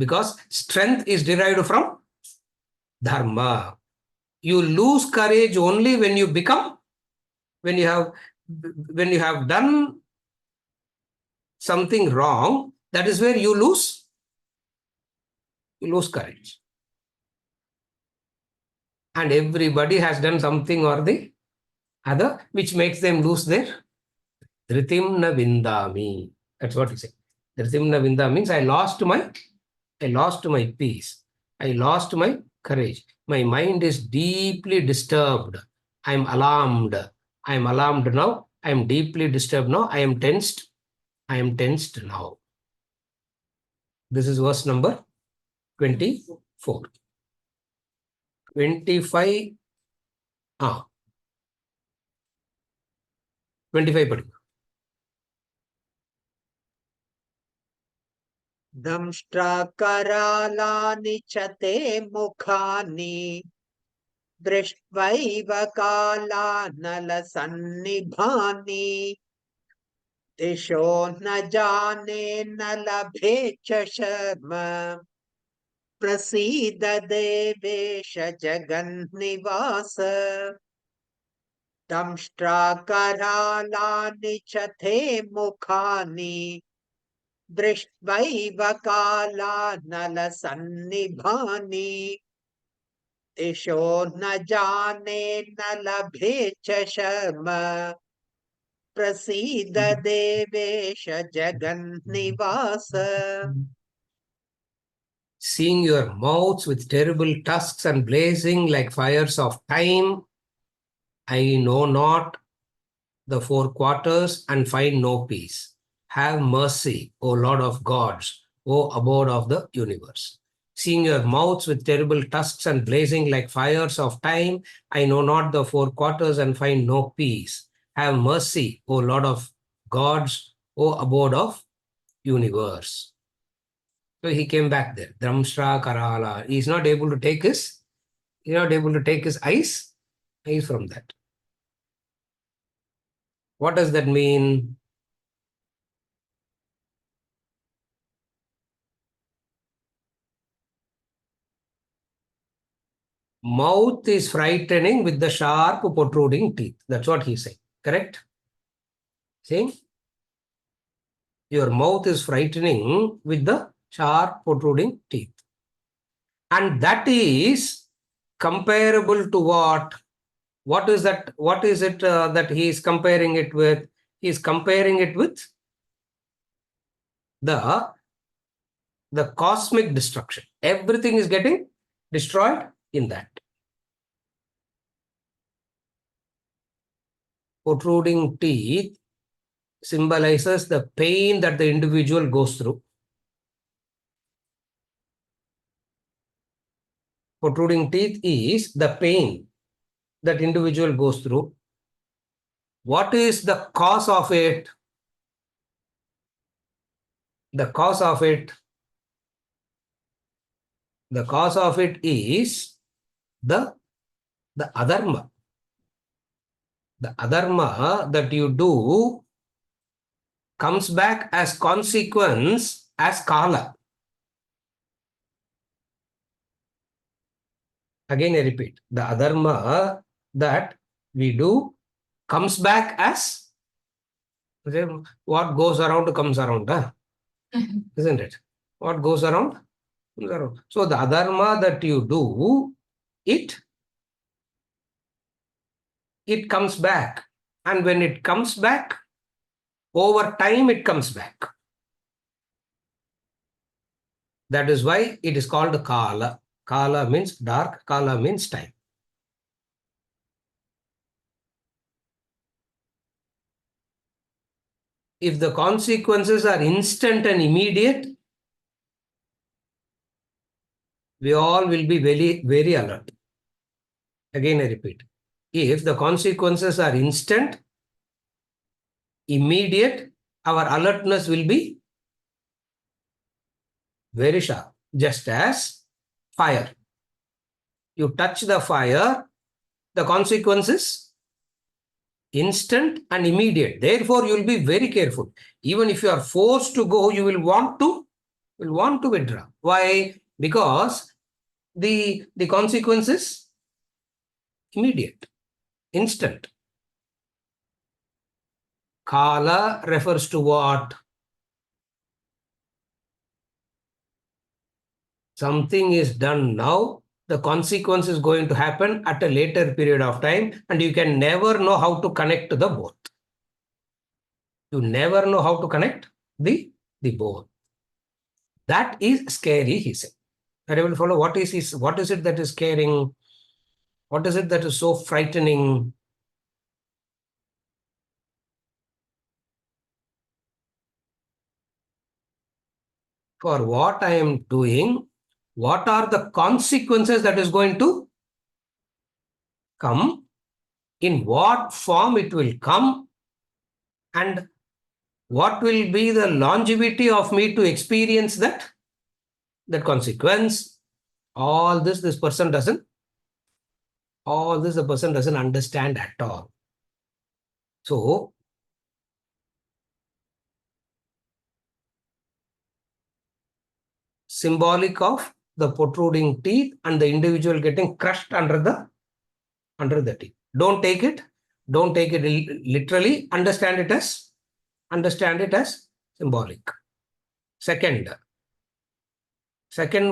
Because strength is derived from dharma. You lose courage only when you become, when you have done something wrong, that is where you lose courage. And everybody has done something or the other which makes them lose their dhritim na vindami. That's what he said. Dhritim na vindami means I lost my peace. I lost my courage. My mind is deeply disturbed. I am alarmed. I am alarmed now. I am deeply disturbed now. I am tensed. I am tensed now. This is verse number 24. 25. 25 padhi. दंष्ट्राकरालानि च ते मुखानि दृष्ट्वैव कालानलसन्निभानि दिशो न जाने न लभे च शर्म प्रसीद देवेश जगन्निवास दंष्ट्राकरालानि च ते मुखानि दृष्ट्वैव कालानलसन्निभानि दिशो न जाने न लभे च शर्म प्रसीद देवेश जगन्निवास. Seeing your mouths with terrible tusks and blazing like fires of time, I know not the four quarters and find no peace. Have mercy, O Lord of gods, O abode of the universe. Seeing your mouths with terrible tusks and blazing like fires of time, I know not the four quarters and find no peace. Have mercy, O Lord of gods, O abode of universe. So he came back there. Dramshra Karala. He's not able to take his eyes from that. What does that mean? Mouth is frightening with the sharp protruding teeth. That's what he's saying. Correct? See? Your mouth is frightening with the sharp protruding teeth. And that is comparable to what? What is that? What is it that he is comparing it with? He is comparing it with the cosmic destruction. Everything is getting destroyed in that. protruding teeth symbolizes the pain that the individual goes through. Protruding teeth is the pain that individual goes through. What is the cause of it? The cause of it is the adharma. The adharma that you do comes back as consequence as kala. Again, I repeat, the adharma that we do comes back as what goes around comes around, isn't it? What goes around comes around. So the adharma that you do, it comes back. And when it comes back, over time it comes back. That is why it is called kala. Kala means dark, kala means time. If the consequences are instant and immediate, we all will be very, very alert. Again, I repeat, if the consequences are instant, immediate, our alertness will be very sharp, just as fire. You touch the fire, the consequences instant and immediate. Therefore, you will be very careful. Even if you are forced to go, you will want to withdraw. Why? Because the consequence is immediate, instant. Kala refers to what? Something is done now, the consequence is going to happen at a later period of time, and you can never know how to connect the both. You never know how to connect the both. That is scary, he said. Are you able to follow? What is it that is scaring? What is it that is so frightening? For what I am doing, what are the consequences that is going to come? In what form it will come? And what will be the longevity of me to experience that consequence? All this the person doesn't understand at all. So symbolic of the protruding teeth and the individual getting crushed under the teeth. Don't take it literally. Understand it as symbolic. Second,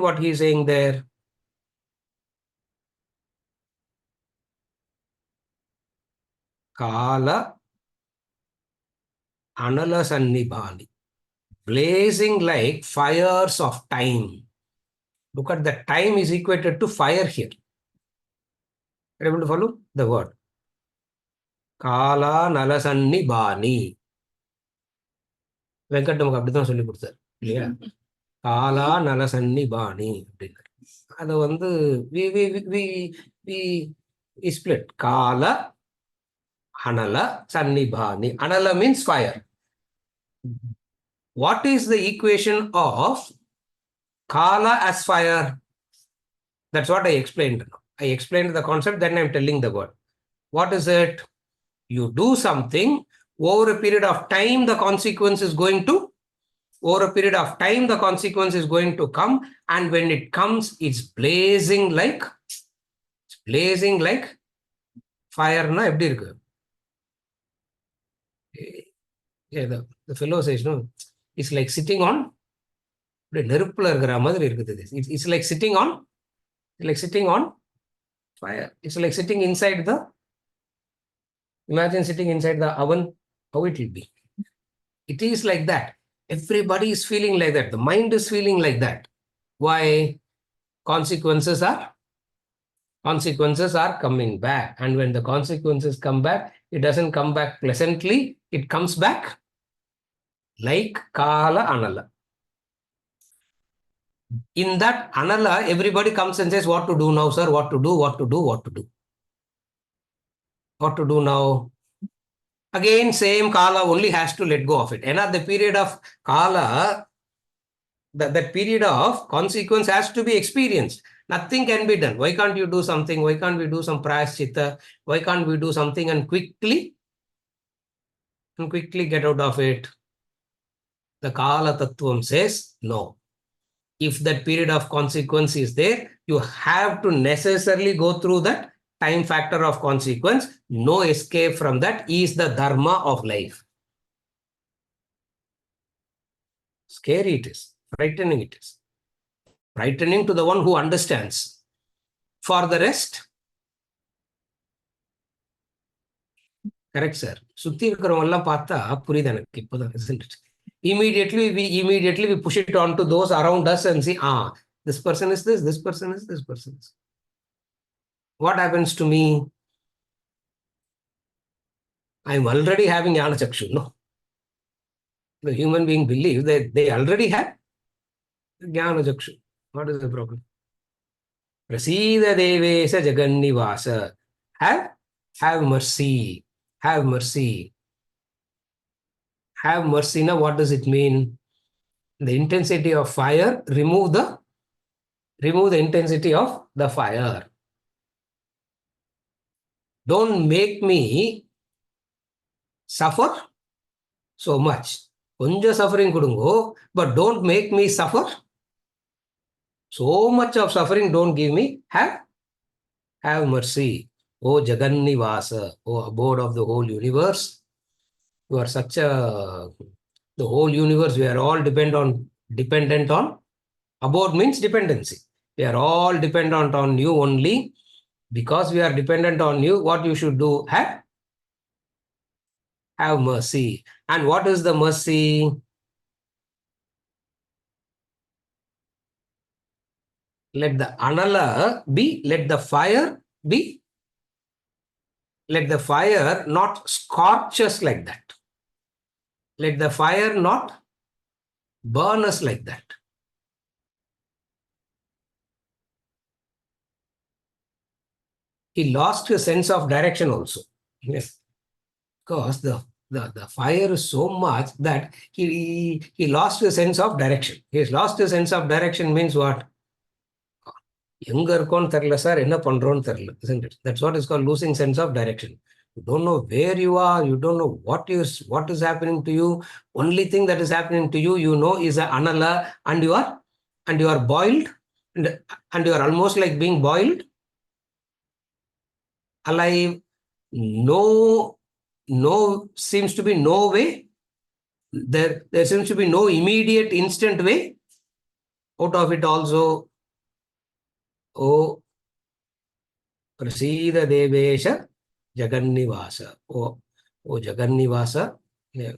what he is saying there, kala anala sannibhani, blazing like fires of time. Look at the time is equated to fire here. Are you able to follow the word? Kala nalasannibhani. Venkat நமக்கு அப்படிதான் சொல்லி கொடுத்தாரு இல்லையா? காலா நலசன்னிபாணி அப்படின்னு. அதை வந்து split. Kala anala sannibhani. Anala means fire. What is the equation of kala as fire? That's what I explained. I explained the concept, then I'm telling the word. What is it? You do something, over a period of time, the consequence is going to come, and when it comes, it's blazing like fire. Na eppadi irukku? Yeah, the fellow says, no, it's like sitting on நெருப்புல இருக்கிற மாதிரி இருக்குது. It's like sitting on fire. It's like sitting inside the, imagine sitting inside the oven, how it will be. It is like that. Everybody is feeling like that. The mind is feeling like that. Why? Consequences are coming back. And when the consequences come back, It doesn't come back pleasantly. It comes back like Kala Anala. In that Anala, everybody comes and says, what to do now, sir? What to do, what to do, what to do. What to do now? Again, same Kala only has to let go of it. Another period of Kala, that period of consequence has to be experienced. Nothing can be done. Why can't you do something? Why can't we do some prayaschitta? Why can't we do something and quickly get out of it? The Kala Tattvam says no. If that period of consequence is there, you have to necessarily go through that time factor of consequence. No escape from that is the dharma of life. Scary it is. Frightening it is. Frightening to the one who understands. For the rest, correct, sir. சுத்தி இருக்கிறவங்க எல்லாம் பார்த்தா புரியுது எனக்கு இப்போதான், isn't it? Immediately we push it on to those around us and see, this person is this person is this person is. What happens to me? I'm already having Jnana Chakshu, no? The human being believes that they already have Jnana Chakshu. What is the problem? Prasida Devesa Jagannivasa. Have mercy. Have mercy. Have mercy. Now, what does it mean? The intensity of fire, remove the intensity of the fire. Don't make me suffer so much. Konja suffering kudungo, but don't make me suffer so much of suffering. Don't give me. Have mercy. O Jagannivasa, O abode of the whole universe. You are such a, the whole universe, we are all dependent on, abode means dependency. We are all dependent on you only. Because we are dependent on you, what you should do? Have mercy. And what is the mercy? Let the anala be, let the fire be. Let the fire not scorch us like that. Let the fire not burn us like that. He lost his sense of direction also. Yes. Because the fire is so much that he lost his sense of direction. He has lost his sense of direction means what? எங்க இருக்கோன்னு தெரியல sir, என்ன பண்றோம்னு தெரியல, isn't it? That's what is called losing sense of direction. You don't know where you are. You don't know what is happening to you. Only thing that is happening to you, you know, is an anala, and you are boiled, and you are almost like being boiled, alive. No seems to be no way. There seems to be no immediate instant way out of it also. O Prasida Devesha Jagannivasa. O Jagannivasa. Yeah.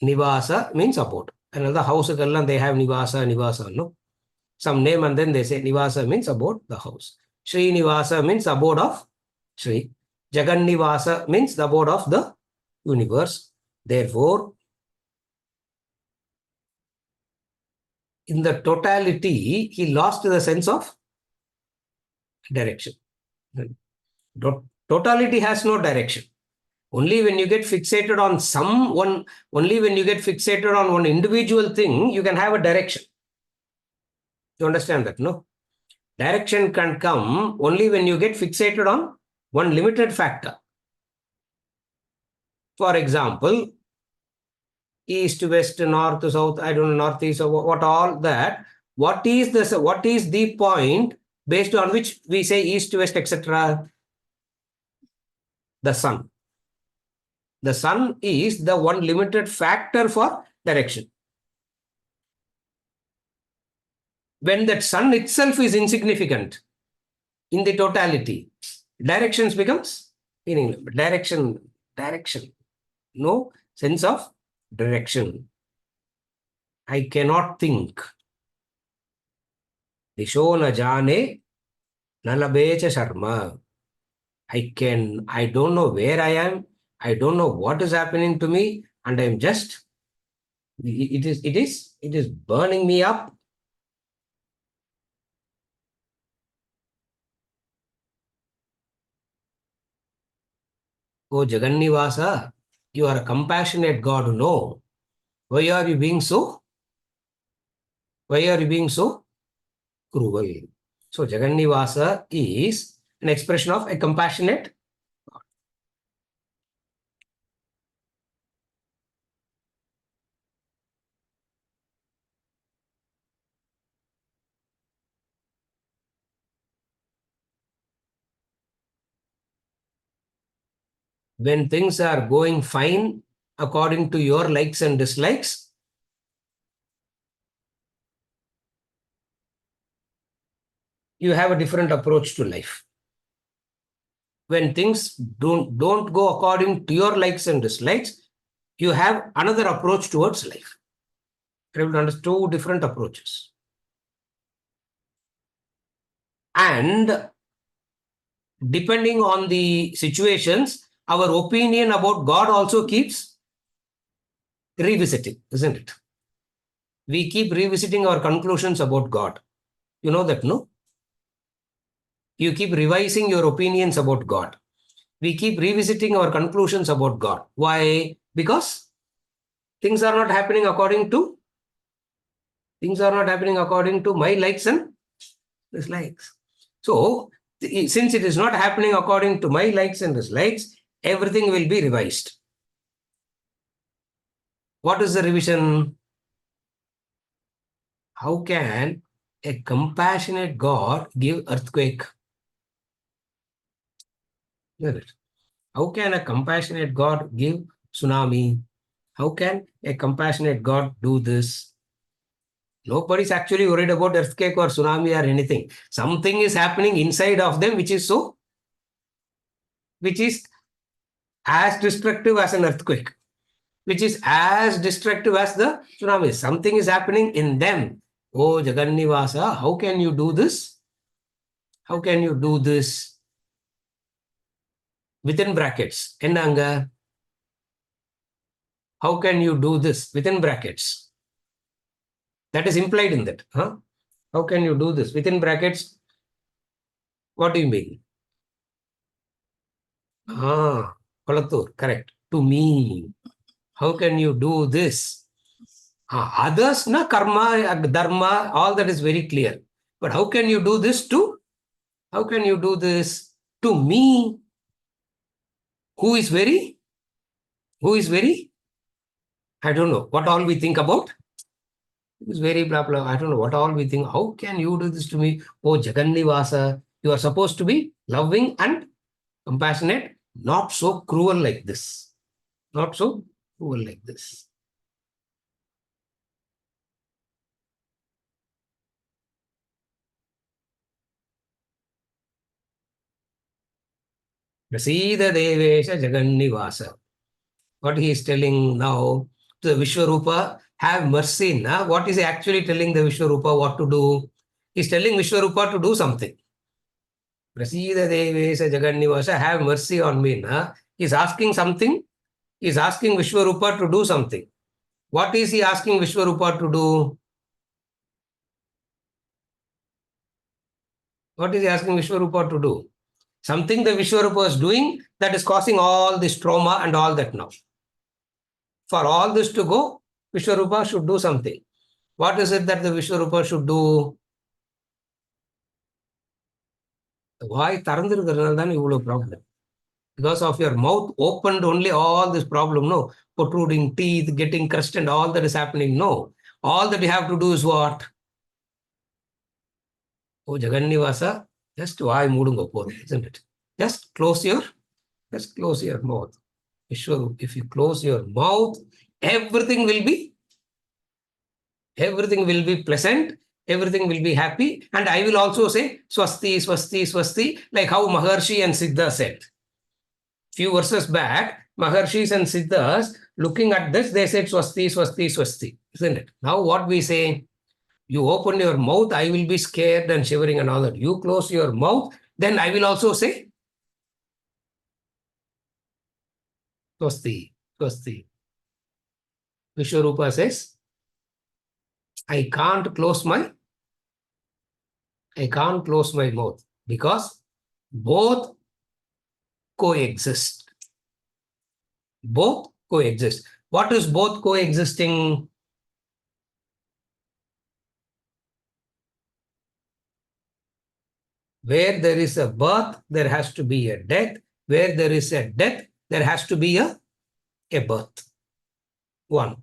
Nivasa means abode. Another house, they have Nivasa, no? Some name and then they say Nivasa means abode, the house. Sri Nivasa means abode of Sri. Jagannivasa means the abode of the universe. Therefore, in the totality, he lost the sense of direction. Totality has no direction. Only when you get fixated on only when you get fixated on one individual thing, you can have a direction. You understand that, no? Direction can come only when you get fixated on one limited factor. For example, east, west, north, south, I don't know, northeast, what all that. What is the point based on which we say east, west, etc.? The sun. The sun is the one limited factor for direction. When that sun itself is insignificant in the totality, directions becomes meaningless. Direction. No sense of direction. I cannot think. Disho na jane, na labecha sharma. I don't know where I am. I don't know what is happening to me. And I'm just, it is burning me up. Oh, Jagannivasa, you are a compassionate God. No. Why are you being so? Why are you being so cruel? So Jagannivasa is an expression of a compassionate. When things are going fine according to your likes and dislikes, you have a different approach to life. When things don't go according to your likes and dislikes, you have another approach towards life. You have two different approaches. And depending on the situations, our opinion about God also keeps revisiting, isn't it? We keep revisiting our conclusions about God. You know that, no? You keep revising your opinions about God. We keep revisiting our conclusions about God. Why? Because things are not happening according to my likes and dislikes. So, since it is not happening according to my likes and dislikes, everything will be revised. What is the revision? How can a compassionate God give earthquake? How can a compassionate God give tsunami? How can a compassionate God do this? Nobody's actually worried about earthquake or tsunami or anything. Something is happening inside of them which is as destructive as an earthquake, which is as destructive as the tsunami. Something is happening in them. Oh, Jagannivasa, how can you do this? How can you do this? Within brackets. Ennanga? How can you do this? Within brackets. That is implied in that. Huh? How can you do this? Within brackets, what do you mean? Kolatur, correct. To me. How can you do this? Others, na karma, dharma, all that is very clear. But how can you do this to? How can you do this to me? Who is very? Who is very? I don't know. What all we think about? It's very blah blah. I don't know what all we think. How can you do this to me? Oh, Jagannivasa, you are supposed to be loving and compassionate, not so cruel like this. Not so cruel like this. Prasida Devesha Jagannivasa. What he is telling now to the Vishwarupa, have mercy. Na? What is he actually telling the Vishwarupa what to do? He's telling Vishwarupa to do something. Prasida Devesha Jagannivasa, have mercy on me. Na? He's asking something. He's asking Vishwarupa to do something. What is he asking Vishwarupa to do? What is he asking Vishwarupa to do? Something the Vishwarupa is doing that is causing all this trauma and all that now. For all this to go, Vishwarupa should do something. What is it that the Vishwarupa should do? வாய் திறந்திருக்கிறதுனால தான் இவ்வளவு problem. Because of your mouth opened only all this problem, no. Protruding teeth, getting crust and all that is happening, no. All that you have to do is what? Oh, Jagannivasa, just வாய் மூடுங்க போதும், isn't it? Just close your mouth. Vishwarupa, if you close your mouth, everything will be pleasant, everything will be happy, and I will also say swasti, swasti, swasti, like how Maharshi and Siddha said. Few verses back, Maharshis and Siddhas, looking at this, they said swasti, swasti, swasti, isn't it? Now what we say, you open your mouth, I will be scared and shivering and all that. You close your mouth, then I will also say Swasti, Swasti. Vishwarupa says, I can't close my I can't close my mouth because both coexist. Both coexist. What is both coexisting? Where there is a birth, there has to be a death. Where there is a death, there has to be a birth. One.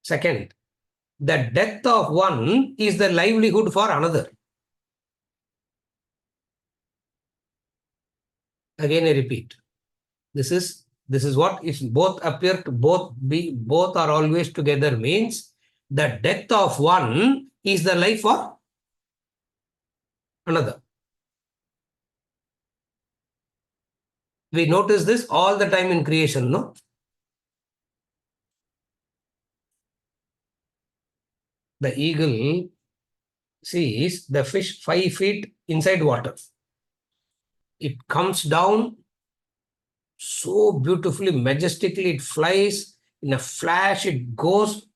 Second, the death of one is the livelihood for another. Again, I repeat. This is what is both appear to both are always together means the death of one is the life for another. We notice this all the time in creation, no? The eagle sees the fish 5 feet inside water. It comes down so beautifully, majestically, it flies in a flash, it goes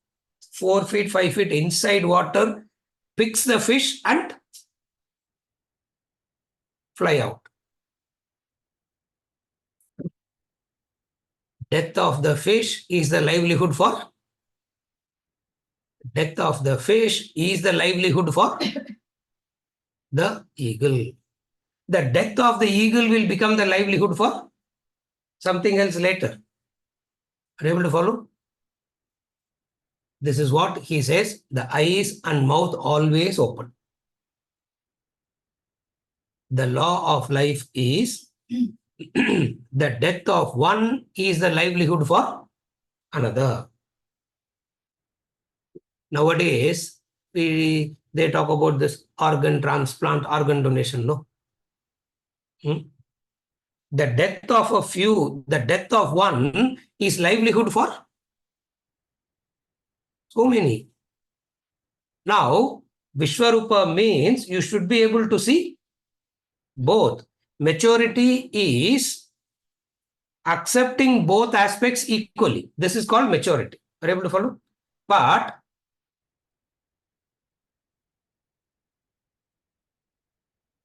4 feet, 5 feet inside water, picks the fish and fly out. Death of the fish is the livelihood for death of the fish is the livelihood for the eagle. The death of the eagle will become the livelihood for something else later. Are you able to follow? This is what he says, the eyes and mouth always open. The law of life is the death of one is the livelihood for another. Nowadays, they talk about this organ transplant, organ donation, no? The death of a few, the death of one is livelihood for so many. Now, Vishwarupa means you should be able to see both. Maturity is accepting both aspects equally. This is called maturity. Are you able to follow? But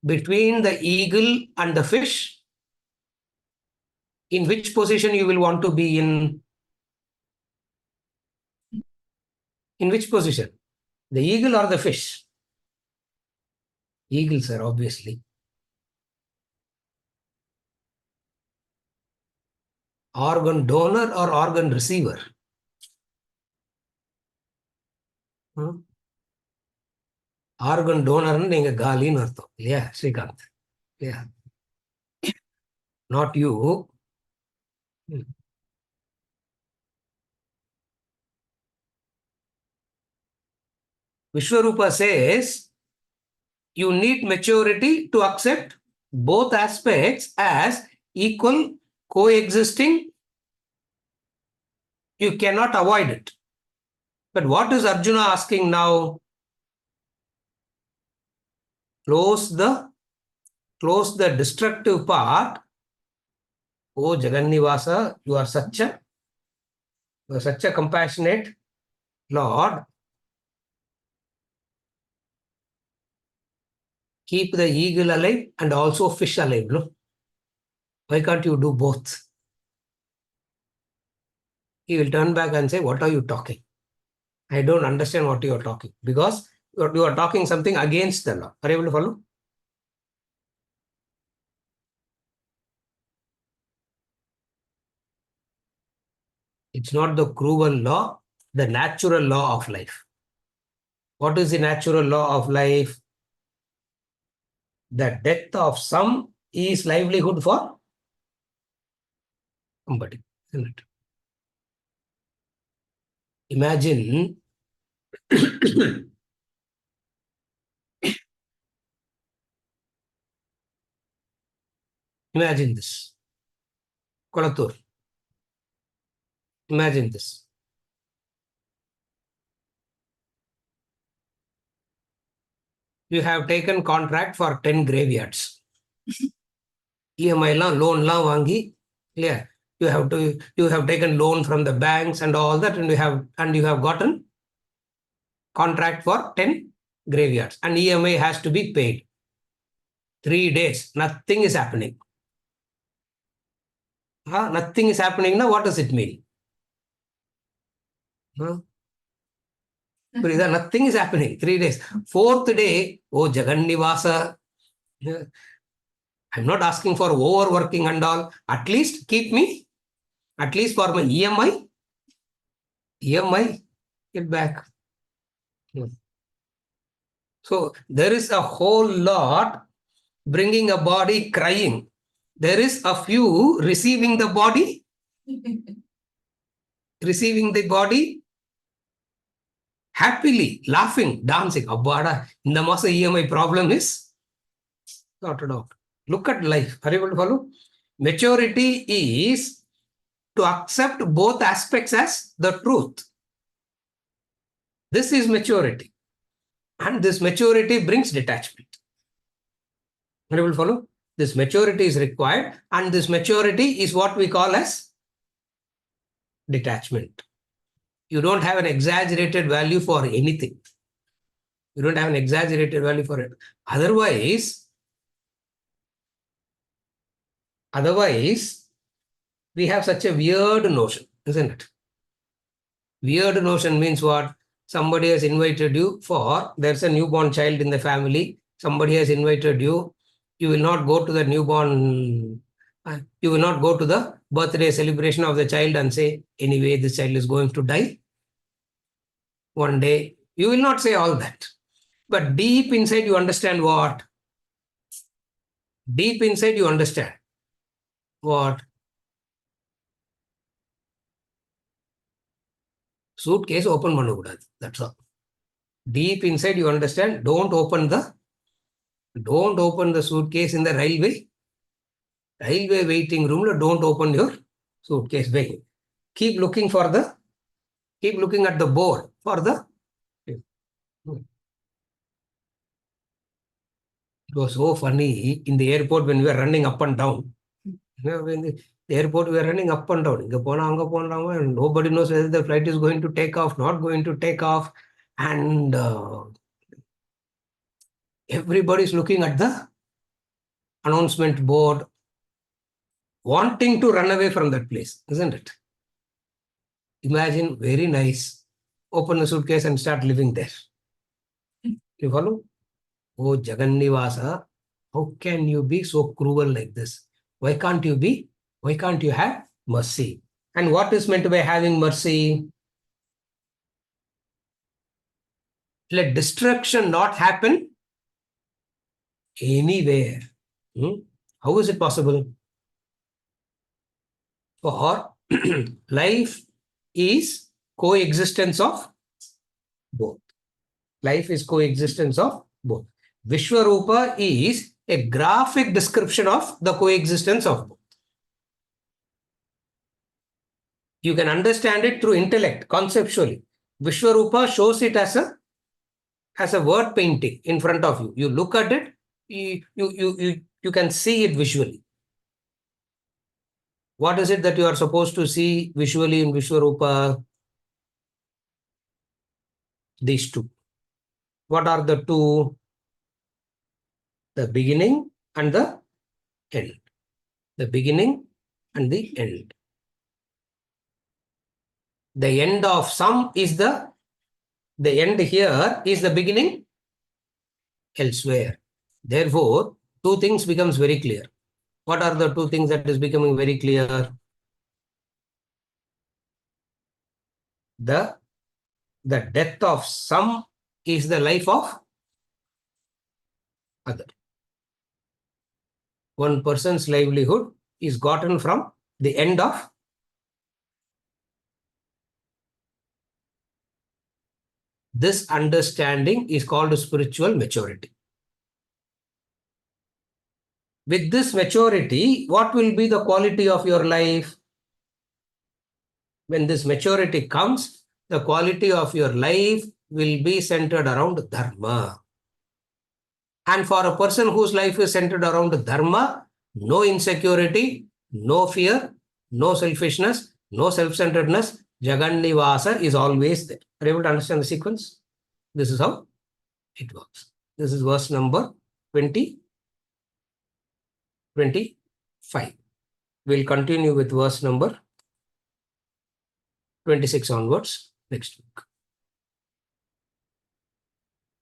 between the eagle and the fish, in which position you will want to be in? In which position? The eagle or the fish? Eagle, sir, obviously. Organ donor or organ receiver? Organ டோனர்னு நீங்க காலின்னு அர்த்தம் இல்லையா ஸ்ரீகாந்த்? இல்லையா? Not you. Vishwarupa says you need maturity to accept both aspects as equal, coexisting. You cannot avoid it. But what is Arjuna asking now? Close the destructive part. Oh Jagannivasa, you are such a compassionate Lord. Keep the eagle alive and also fish alive. No? Why can't you do both? He will turn back and say, what are you talking? I don't understand what you are talking. Because you are talking something against the law. Are you able to follow? It's not the cruel law, the natural law of life. What is the natural law of life? The death of some is livelihood for somebody, isn't it? Imagine imagine this. Kolatur. Imagine this. You have taken contract for 10 graveyards. EMI loan vangi, clear. You have taken loan from the banks and all that, and you have gotten contract for 10 graveyards, and EMI has to be paid. 3 days, nothing is happening. Nothing is happening now. What does it mean? Nothing is happening. 3 days. 4th day, oh Jagannivasa. I'm not asking for overworking and all. At least keep me, at least for my EMI, get back. So there is a whole lot bringing a body crying. There is a few receiving the body, happily, laughing, dancing. Abbada, in the Masa EMI problem is sorted out. Look at life. Are you able to follow? Maturity is to accept both aspects as the truth. This is maturity. And this maturity brings detachment. Are you able to follow? This maturity is required, and this maturity is what we call as detachment. You don't have an exaggerated value for anything. You don't have an exaggerated value for it. Otherwise, we have such a weird notion, isn't it? Weird notion means what? Somebody has invited you for, there's a newborn child in the family. Somebody has invited you. You will not go to the newborn, you will not go to the birthday celebration of the child and say, anyway, this child is going to die one day. You will not say all that. But deep inside, you understand what? Deep inside, you understand what? Suitcase open பண்ணக்கூடாது. That's all. Deep inside, you understand, don't open the suitcase in the railway waiting room. Don't open your suitcase. Wait. Keep looking at the board for the. It was so funny in the airport when we were running up and down. In the airport, we are running up and down. And nobody knows whether the flight is going to take off, not going to take off. And everybody is looking at the announcement board, wanting to run away from that place, isn't it? Imagine, very nice. Open the suitcase and start living there. You follow? Oh, Jagannivasa, how can you be so cruel like this? Why can't you have mercy? And what is meant by having mercy? Let destruction not happen anywhere. How is it possible? For life is coexistence of both. Life is coexistence of both. Vishwarupa is a graphic description of the coexistence of both. You can understand it through intellect, conceptually. Vishwarupa shows it as a word painting in front of you. You look at it, you can see it visually. What is it that you are supposed to see visually in Vishwarupa? These two. What are the two? The beginning and the end. The beginning and the end. The end of some is the end here is the beginning elsewhere. Therefore, two things becomes very clear. What are the two things that is becoming very clear? The death of some is the life of other. One person's livelihood is gotten from the end of this. Understanding is called spiritual maturity. With this maturity, what will be the quality of your life? When this maturity comes, the quality of your life will be centered around dharma. And for a person whose life is centered around dharma, no insecurity, no fear, no selfishness, no self-centeredness, Jagannivasa is always there. Are you able to understand the sequence? This is how it works. This is verse number 20, 25. We'll continue with verse number 26 onwards next week.